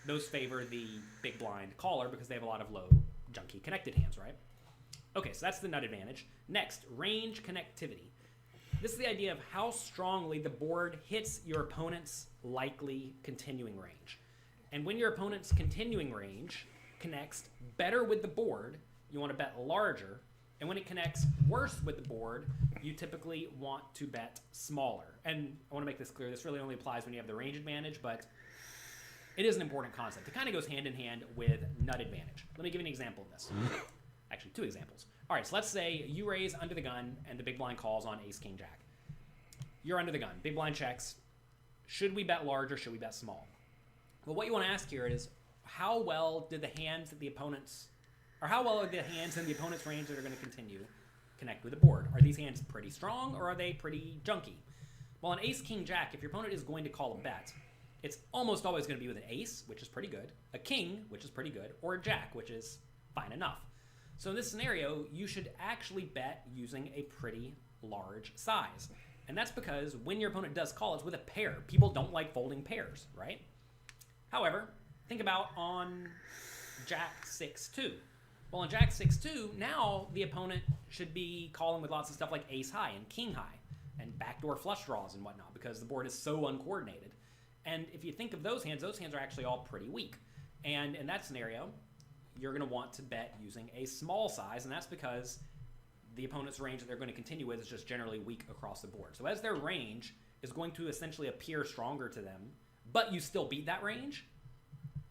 [SPEAKER 2] those favor the big blind caller because they have a lot of low, junky connected hands, right? Okay, so that's the nut advantage. Next, range connectivity. This is the idea of how strongly the board hits your opponent's likely continuing range. And when your opponent's continuing range connects better with the board, you want to bet larger. And when it connects worse with the board, you typically want to bet smaller. And I want to make this clear. This really only applies when you have the range advantage, but it is an important concept. It kind of goes hand in hand with nut advantage. Let me give you an example of this. Actually, 2 examples. All right, so let's say you raise under the gun and the big blind calls on ace, king, jack. You're under the gun. Big blind checks. Should we bet large or should we bet small? Well, what you want to ask here is how well did the hands that the opponents, or how well are the hands in the opponent's range that are going to continue connect with the board? Are these hands pretty strong or are they pretty junky? Well, an ace, king, jack, if your opponent is going to call a bet, it's almost always going to be with an ace, which is pretty good, a king, which is pretty good, or a jack, which is fine enough. So in this scenario, you should actually bet using a pretty large size. And that's because when your opponent does call, it's with a pair. People don't like folding pairs, right? However, think about on jack 6-2. Well, on jack 6-2, now the opponent should be calling with lots of stuff like ace high and king high and backdoor flush draws and whatnot because the board is so uncoordinated. And if you think of those hands are actually all pretty weak. And in that scenario, you're going to want to bet using a small size, and that's because the opponent's range that they're going to continue with is just generally weak across the board. So as their range is going to essentially appear stronger to them, but you still beat that range,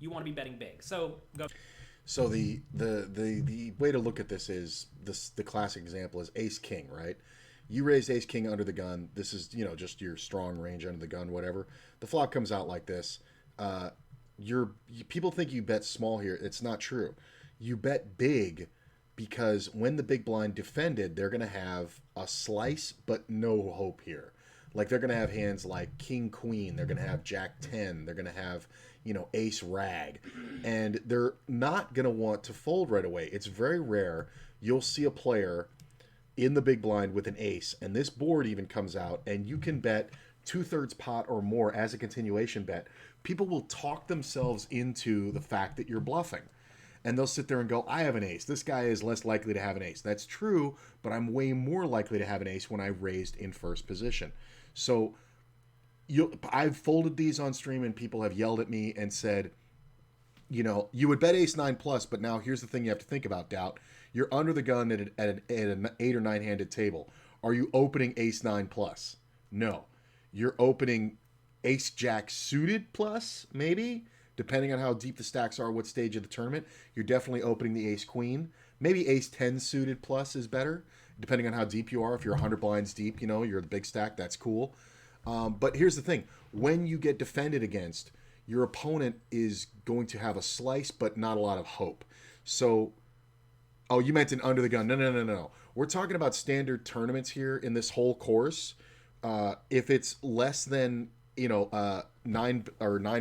[SPEAKER 2] you want to be betting big. So go.
[SPEAKER 1] So the way to look at this is the classic example is ace king, right? You raised ace king under the gun. This is just your strong range under the gun, whatever. The flop comes out like this. People think you bet small here. It's not true. You bet big because when the big blind defended, they're going to have a slice but no hope here. Like they're going to have hands like king queen. They're going to have jack 10. They're going to have ace rag, and they're not going to want to fold right away. It's very rare you'll see a player in the big blind with an ace, and this board even comes out, and you can bet 2/3 pot or more as a continuation bet. People will talk themselves into the fact that you're bluffing. And they'll sit there and go, I have an ace. This guy is less likely to have an ace. That's true, but I'm way more likely to have an ace when I raised in first position. So I've folded these on stream and people have yelled at me and said, you would bet ace 9 plus, but now here's the thing you have to think about, Doubt. You're under the gun at an 8 or 9 handed table. Are you opening ace 9 plus? No. You're opening ace jack suited plus, maybe, depending on how deep the stacks are, what stage of the tournament. You're definitely opening the ace queen. Maybe ace 10 suited plus is better, depending on how deep you are. If you're 100 blinds deep, you're the big stack, that's cool. But here's the thing. When you get defended against, your opponent is going to have a slice, but not a lot of hope. So, you meant an under the gun. No. We're talking about standard tournaments here in this whole course. If it's less than, 9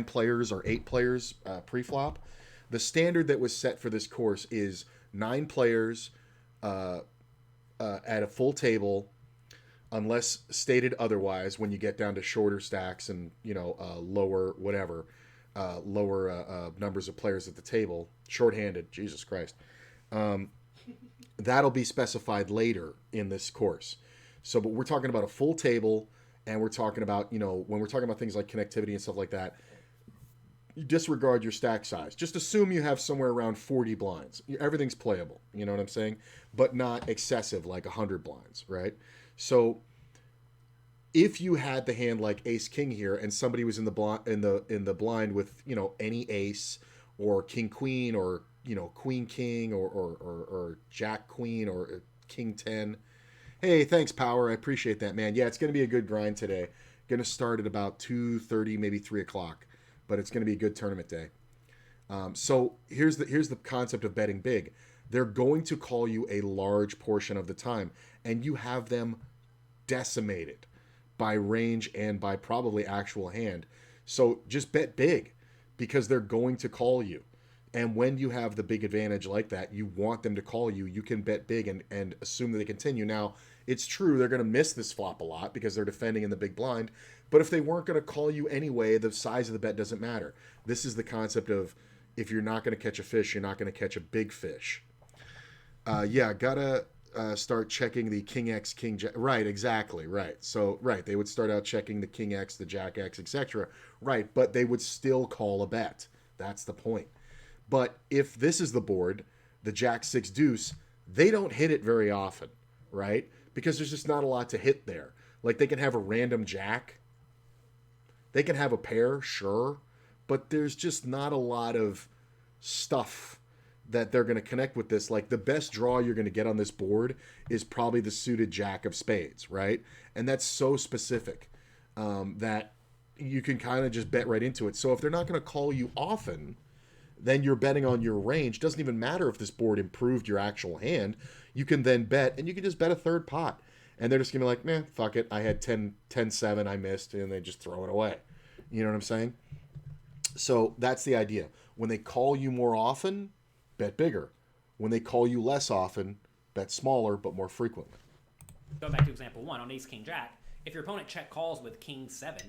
[SPEAKER 1] players or 8 players pre-flop, the standard that was set for this course is 9 players at a full table, unless stated otherwise. When you get down to shorter stacks and lower numbers of players at the table, shorthanded, Jesus Christ. That'll be specified later in this course. So, but we're talking about a full table, and we're talking about, when we're talking about things like connectivity and stuff like that, you disregard your stack size. Just assume you have somewhere around 40 blinds. Everything's playable, you know what I'm saying? But not excessive, like 100 blinds, right? So if you had the hand like ace king here, and somebody was in the blind with any ace or king queen, or queen king, or jack queen, or king 10. Hey, thanks, Power. I appreciate that, man. Yeah, it's going to be a good grind today. Going to start at about 2:30, maybe 3 o'clock, but it's going to be a good tournament day. So here's the concept of betting big. They're going to call you a large portion of the time, and you have them decimated by range and by probably actual hand. So just bet big, because they're going to call you. And when you have the big advantage like that, you want them to call you. You can bet big and assume that they continue. Now, it's true they're going to miss this flop a lot because they're defending in the big blind. But if they weren't going to call you anyway, the size of the bet doesn't matter. This is the concept of, if you're not going to catch a fish, you're not going to catch a big fish. Gotta start checking the king X, king jack. Right, exactly, right. So, right, they would start out checking the king X, the jack X, etc. Right, but they would still call a bet. That's the point. But if this is the board, the jack 6 deuce, they don't hit it very often, right? Because there's just not a lot to hit there. Like, they can have a random jack. They can have a pair, sure. But there's just not a lot of stuff that they're going to connect with this. Like, the best draw you're going to get on this board is probably the suited jack of spades, right? And that's so specific that you can kind of just bet right into it. So if they're not going to call you often, then you're betting on your range. Doesn't even matter if this board improved your actual hand. You can then bet, and you can just bet a third pot. And they're just going to be like, man, fuck it. I had 10-7, I missed, and they just throw it away. You know what I'm saying? So that's the idea. When they call you more often, bet bigger. When they call you less often, bet smaller but more frequently.
[SPEAKER 2] Going back to example 1, on ace king jack, if your opponent check calls with king 7,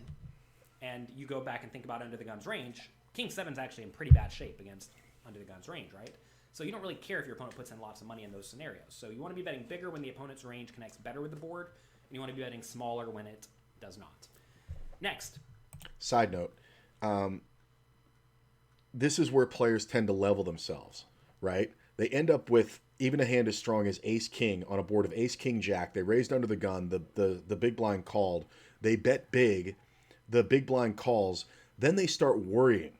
[SPEAKER 2] and you go back and think about under the gun's range, king 7 is actually in pretty bad shape against under the gun's range, right? So you don't really care if your opponent puts in lots of money in those scenarios. So you want to be betting bigger when the opponent's range connects better with the board, and you want to be betting smaller when it does not. Next.
[SPEAKER 1] Side note, this is where players tend to level themselves, right? They end up with even a hand as strong as ace king on a board of ace king jack. They raised under the gun, the big blind called. They bet big, the big blind calls. Then they start worrying.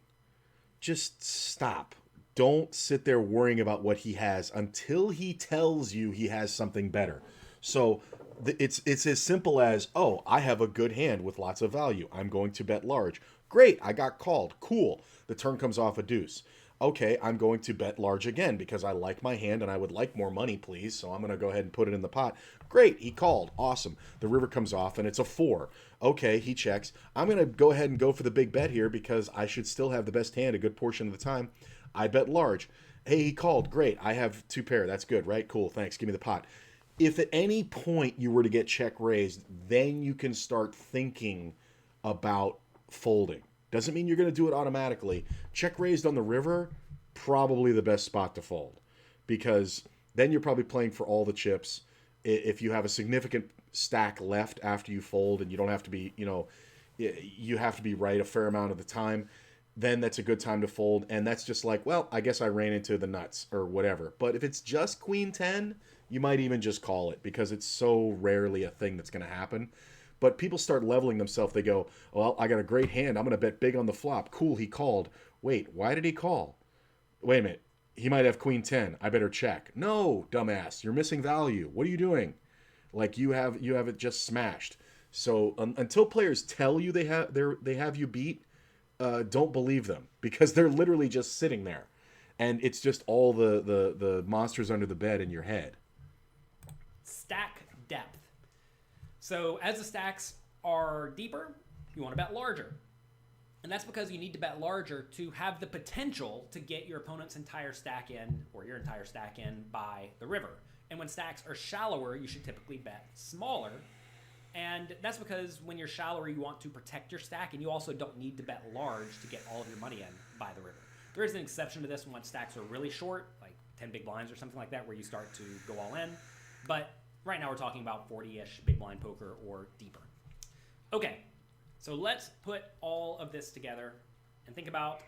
[SPEAKER 1] Just stop. Don't sit there worrying about what he has until he tells you he has something better. So it's as simple as, oh, I have a good hand with lots of value. I'm going to bet large. Great, I got called. Cool. The turn comes off a deuce. Okay, I'm going to bet large again because I like my hand and I would like more money, please. So I'm going to go ahead and put it in the pot. Great, he called. Awesome. The river comes off and it's a 4. Okay, he checks. I'm going to go ahead and go for the big bet here because I should still have the best hand a good portion of the time. I bet large. Hey, he called. Great. I have 2 pair. That's good, right? Cool. Thanks. Give me the pot. If at any point you were to get check raised, then you can start thinking about folding. Doesn't mean you're going to do it automatically. Check raised on the river, probably the best spot to fold, because then you're probably playing for all the chips. If you have a significant stack left after you fold and you don't have to be, you have to be right a fair amount of the time, then that's a good time to fold. And that's just like, well, I guess I ran into the nuts or whatever. But if it's just queen 10, you might even just call it because it's so rarely a thing that's going to happen. But people start leveling themselves. They go, well, I got a great hand. I'm going to bet big on the flop. Cool, he called. Wait, why did he call? Wait a minute. He might have queen 10. I better check. No, dumbass. You're missing value. What are you doing? Like you have it just smashed. So until players tell you they have you beat, don't believe them because they're literally just sitting there. And it's just all the monsters under the bed in your head.
[SPEAKER 2] Stack depth. So as the stacks are deeper, you want to bet larger. And that's because you need to bet larger to have the potential to get your opponent's entire stack in, or your entire stack in, by the river. And when stacks are shallower, you should typically bet smaller. And that's because when you're shallower, you want to protect your stack, and you also don't need to bet large to get all of your money in by the river. There is an exception to this when stacks are really short, like 10 big blinds or something like that, where you start to go all in. But right now we're talking about 40-ish big blind poker or deeper. Okay, so let's put all of this together and think about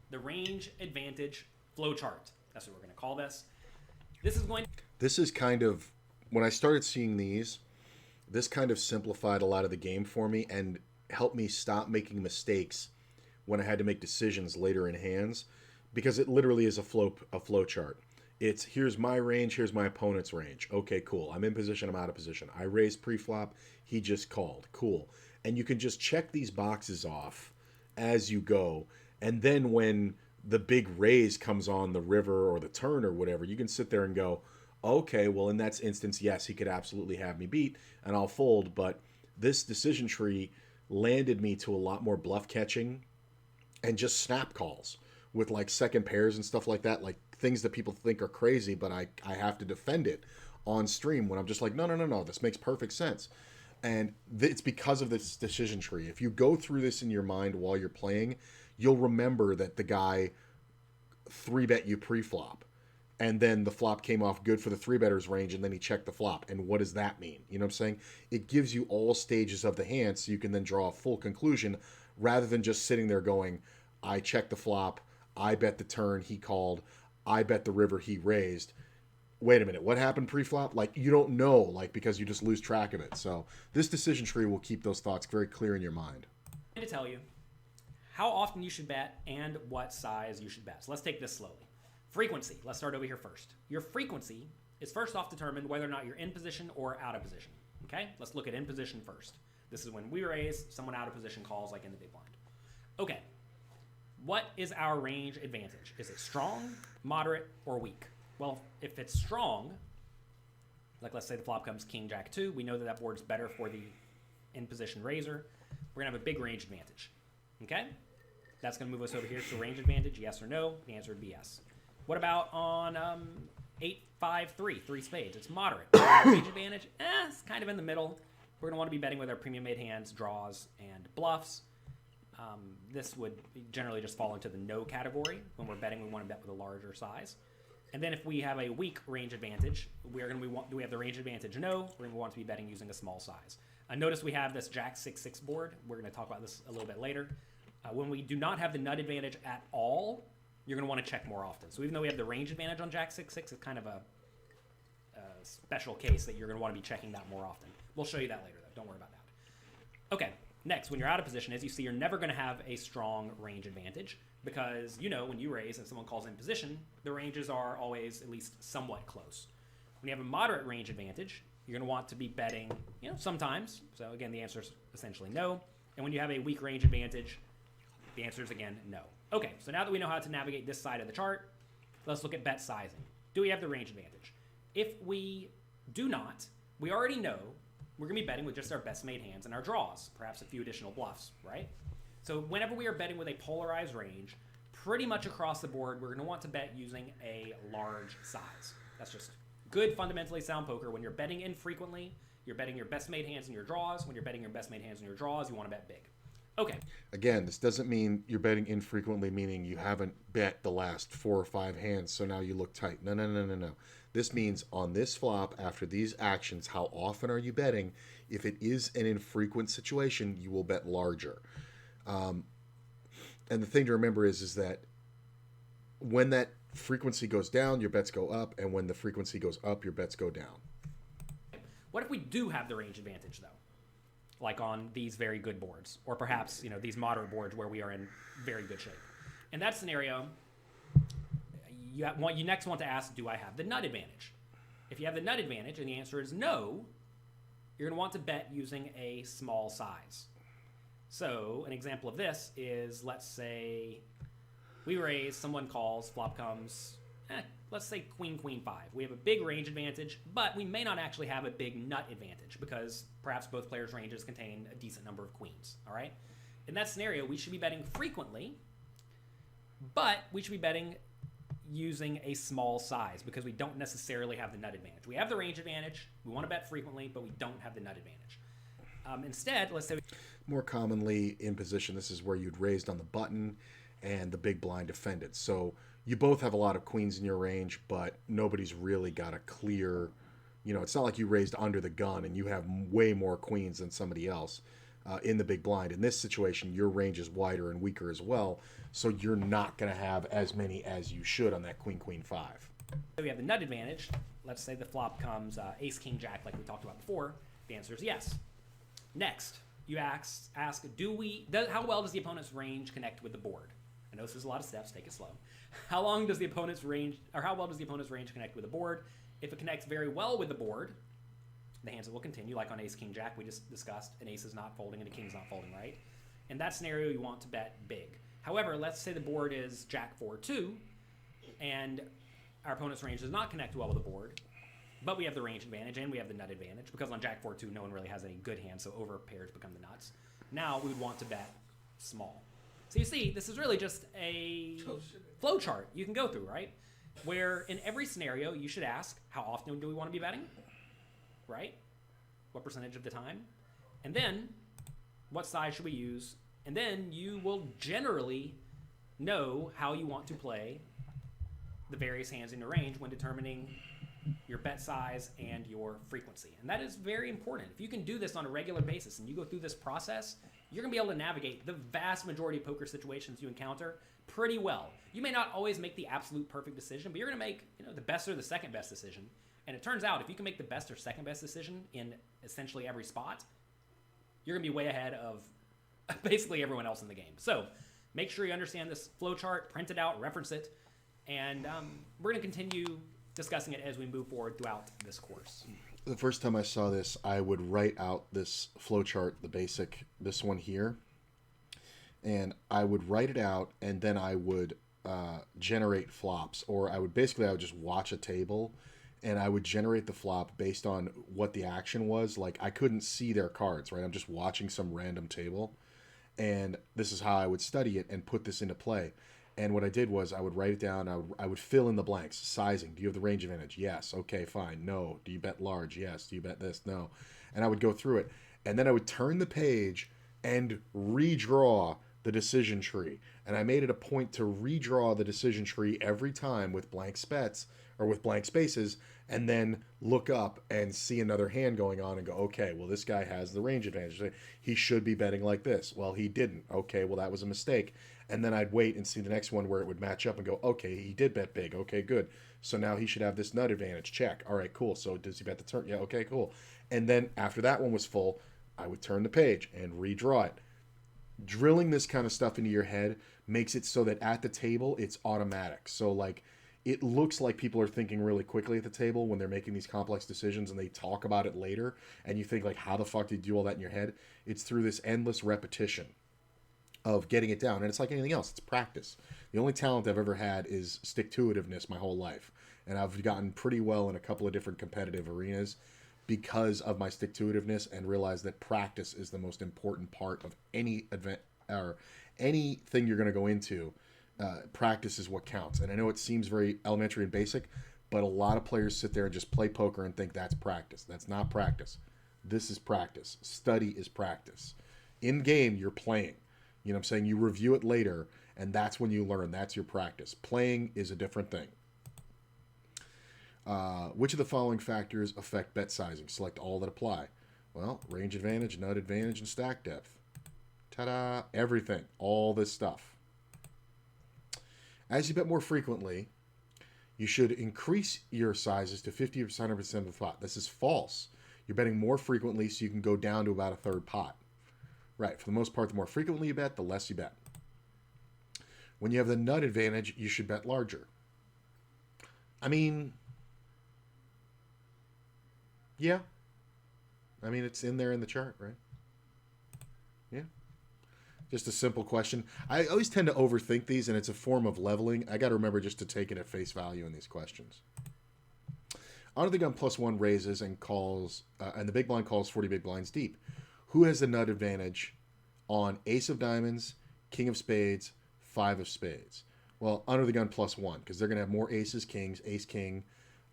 [SPEAKER 2] the range advantage flowchart. That's what we're going to call this.
[SPEAKER 1] This is kind of, when I started seeing these, this kind of simplified a lot of the game for me and helped me stop making mistakes when I had to make decisions later in hands, because it literally is a flow chart. It's, here's my range, here's my opponent's range. Okay, cool. I'm in position, I'm out of position. I raised pre-flop, he just called. Cool. And you can just check these boxes off as you go. And then when the big raise comes on the river or the turn or whatever, you can sit there and go, okay, well, in that instance, yes, he could absolutely have me beat and I'll fold. But this decision tree landed me to a lot more bluff catching and just snap calls with like second pairs and stuff like that, like things that people think are crazy, but I have to defend it on stream when I'm just like, no, this makes perfect sense. And it's because of this decision tree. If you go through this in your mind while you're playing, you'll remember that the guy 3-bet you pre-flop, and then the flop came off good for the 3-better's range, and then he checked the flop. And what does that mean? You know what I'm saying? It gives you all stages of the hand so you can then draw a full conclusion rather than just sitting there going, I checked the flop, I bet the turn, he called, I bet the river, he raised. Wait a minute, what happened pre-flop? Like, you don't know, like, because you just lose track of it. So this decision tree will keep those thoughts very clear in your mind.
[SPEAKER 2] I'm going to tell you how often you should bet and what size you should bet. So let's take this slowly. Frequency. Let's start over here first. Your frequency is first off determined whether or not you're in position or out of position. Okay? Let's look at in position first. This is when we raise, someone out of position calls, like in the big blind. Okay. What is our range advantage? Is it strong, moderate, or weak? Well, if it's strong, like let's say the flop comes king, jack, 2, we know that that board's better for the in-position raiser. We're going to have a big range advantage. Okay? That's going to move us over here to range advantage, yes or no? The answer would be yes. What about on 8, 5, 3, 3 spades? It's moderate. Range advantage? It's kind of in the middle. We're going to want to be betting with our premium made hands, draws, and bluffs. This would generally just fall into the no category. When we're betting, we want to bet with a larger size. And then if we have a weak range advantage, we're going to do we have the range advantage? No. We're going to want to be betting using a small size. Notice we have this Jack 6-6 board. We're going to talk about this a little bit later. When we do not have the nut advantage at all, you're going to want to check more often. So even though we have the range advantage on Jack 6-6, it's kind of a special case that you're going to want to be checking that more often. We'll show you that later, though. Don't worry about that. Okay, next, when you're out of position, as you see, you're never going to have a strong range advantage because, you know, when you raise and someone calls in position, the ranges are always at least somewhat close. When you have a moderate range advantage, you're going to want to be betting, you know, sometimes. So, again, the answer is essentially no. And when you have a weak range advantage, the answer is, again, no. Okay, so now that we know how to navigate this side of the chart, let's look at bet sizing. Do we have the range advantage? If we do not, we already know we're going to be betting with just our best made hands and our draws, perhaps a few additional bluffs, right? So whenever we are betting with a polarized range, pretty much across the board, we're going to want to bet using a large size. That's just good, fundamentally sound poker. When you're betting infrequently, you're betting your best made hands and your draws. When you're betting your best made hands and your draws, you want to bet big. Okay.
[SPEAKER 1] Again, this doesn't mean you're betting infrequently, meaning you haven't bet the last 4 or 5 hands, so now you look tight. No. This means on this flop, after these actions, how often are you betting? If it is an infrequent situation, you will bet larger. And the thing to remember is that when that frequency goes down, your bets go up, and when the frequency goes up, your bets go down.
[SPEAKER 2] What if we do have the range advantage, though? Like on these very good boards, or perhaps, you know, these moderate boards where we are in very good shape. In that scenario, you next want to ask, do I have the nut advantage? If you have the nut advantage and the answer is no, you're going to want to bet using a small size. So an example of this is, let's say we raise, someone calls, flop comes, let's say queen, queen, 5. We have a big range advantage, but we may not actually have a big nut advantage because perhaps both players' ranges contain a decent number of queens, all right? In that scenario, we should be betting frequently, but we should be betting using a small size because we don't necessarily have the nut advantage. We have the range advantage, we want to bet frequently, but we don't have the nut advantage. Instead, let's say...
[SPEAKER 1] More commonly in position, this is where you'd raised on the button, and the big blind defended. So you both have a lot of queens in your range, but nobody's really got a clear, it's not like you raised under the gun and you have way more queens than somebody else in the big blind. In this situation, your range is wider and weaker as well, so you're not going to have as many as you should on that queen, queen, 5.
[SPEAKER 2] So we have the nut advantage. Let's say the flop comes ace, king, jack, like we talked about before. The answer is yes. Next, you ask how well does the opponent's range connect with the board? I know this is a lot of steps. Take it slow. How well does the opponent's range connect with the board? If it connects very well with the board, the hands will continue, like on ace, king, jack we just discussed. An ace is not folding and a king is not folding, right? In that scenario, you want to bet big. However, let's say the board is jack 4-2, and our opponent's range does not connect well with the board, but we have the range advantage and we have the nut advantage, because on jack 4-2, no one really has any good hands, so over pairs become the nuts. Now we would want to bet small. So you see, this is really just a flow chart you can go through, right? Where in every scenario, you should ask, how often do we want to be betting? Right? What percentage of the time? And then, what size should we use? And then you will generally know how you want to play the various hands in your range when determining your bet size and your frequency. And that is very important. If you can do this on a regular basis and you go through this process, you're going to be able to navigate the vast majority of poker situations you encounter pretty well. You may not always make the absolute perfect decision, but you're going to make the best or the second best decision. And it turns out if you can make the best or second best decision in essentially every spot, you're going to be way ahead of basically everyone else in the game. So make sure you understand this flow chart, print it out, reference it, and we're going to continue discussing it as we move forward throughout this course.
[SPEAKER 1] The first time I saw this, I would write out this flow chart, the basic, this one here, and I would write it out, and then I would generate flops, or I would just watch a table, and I would generate the flop based on what the action was. Like, I couldn't see their cards, right? I'm just watching some random table, and this is how I would study it and put this into play. And what I did was I would write it down. I would fill in the blanks. Sizing. Do you have the range advantage? Yes. Okay, fine. No. Do you bet large? Yes. Do you bet this? No. And I would go through it. And then I would turn the page and redraw the decision tree. And I made it a point to redraw the decision tree every time with blank spets or with blank spaces, and then look up and see another hand going on and go, okay, well, this guy has the range advantage. He should be betting like this. Well, he didn't. Okay, well, that was a mistake. And then I'd wait and see the next one where it would match up and go, okay, he did bet big. Okay, good. So now he should have this nut advantage. Check. All right, cool. So does he bet the turn? Yeah, okay, cool. And then after that one was full, I would turn the page and redraw it. Drilling this kind of stuff into your head makes it so that at the table, it's automatic. So, like, it looks like people are thinking really quickly at the table when they're making these complex decisions, and they talk about it later, and you think, like, how the fuck did you do all that in your head? It's through this endless repetition of getting it down. And it's like anything else. It's practice. The only talent I've ever had is stick-to-itiveness my whole life. And I've gotten pretty well in a couple of different competitive arenas because of my stick-to-itiveness, and realized that practice is the most important part of any event or anything you're going to go into. Practice is what counts. And I know it seems very elementary and basic, but a lot of players sit there and just play poker and think that's practice. That's not practice. This is practice. Study is practice. In game, you're playing. You know what I'm saying? You review it later, and that's when you learn. That's your practice. Playing is a different thing. Which of the following factors affect bet sizing? Select all that apply. Well, range advantage, nut advantage, and stack depth. Ta-da! Everything. All this stuff. As you bet more frequently, you should increase your sizes to 50% of the pot. This is false. You're betting more frequently, so you can go down to about a third pot. Right. For the most part, the more frequently you bet, the less you bet. When you have the nut advantage, you should bet larger. I mean, yeah. I mean, it's in there in the chart, right? Yeah. Just a simple question. I always tend to overthink these, and it's a form of leveling. I got to remember just to take it at face value in these questions. Under the gun +1 raises and calls, and the big blind calls 40 big blinds deep. Who has the nut advantage on ace of diamonds, king of spades, 5 of spades? Well, under the gun +1, because they're going to have more aces, kings, ace, king,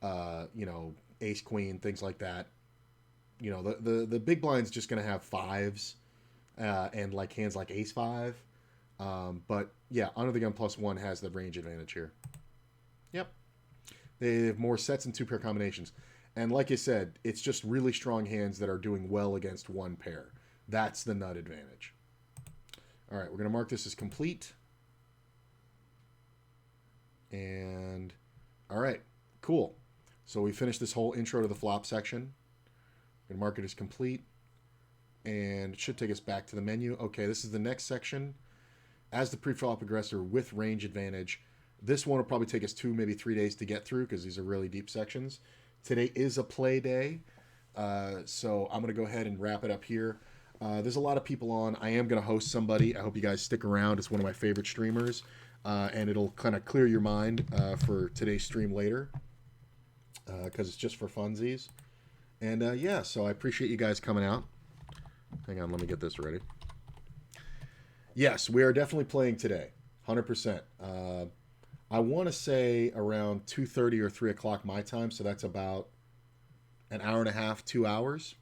[SPEAKER 1] ace, queen, things like that. The big blind's just going to have fives and like hands like ace 5. But yeah, Honor the Gun +1 has the range advantage here. Yep. They have more sets and 2-pair combinations. And like I said, it's just really strong hands that are doing well against 1 pair. That's the nut advantage. All right, we're going to mark this as complete. And all right, cool. So we finished this whole intro to the flop section. I'm going to mark it as complete. And it should take us back to the menu. Okay, this is the next section. As the pre-flop aggressor with range advantage. This one will probably take us 2, maybe 3 days to get through because these are really deep sections. Today is a play day, so I'm going to go ahead and wrap it up here. There's a lot of people on. I am going to host somebody. I hope you guys stick around. It's one of my favorite streamers, and it'll kind of clear your mind for today's stream later because it's just for funsies. And yeah, so I appreciate you guys coming out. Hang on, let me get this ready. Yes, we are definitely playing today, 100%. I want to say around 2:30 or 3 o'clock my time, so that's about an hour and a half, 2 hours.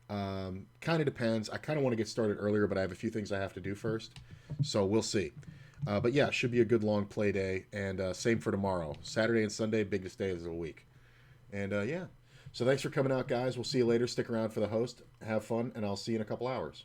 [SPEAKER 1] Kind of depends. I kind of want to get started earlier, but I have a few things I have to do first, so we'll see. But yeah, should be a good long play day, and same for tomorrow. Saturday and Sunday, biggest days of the week. And yeah, so thanks for coming out, guys. We'll see you later. Stick around for the host. Have fun, and I'll see you in a couple hours.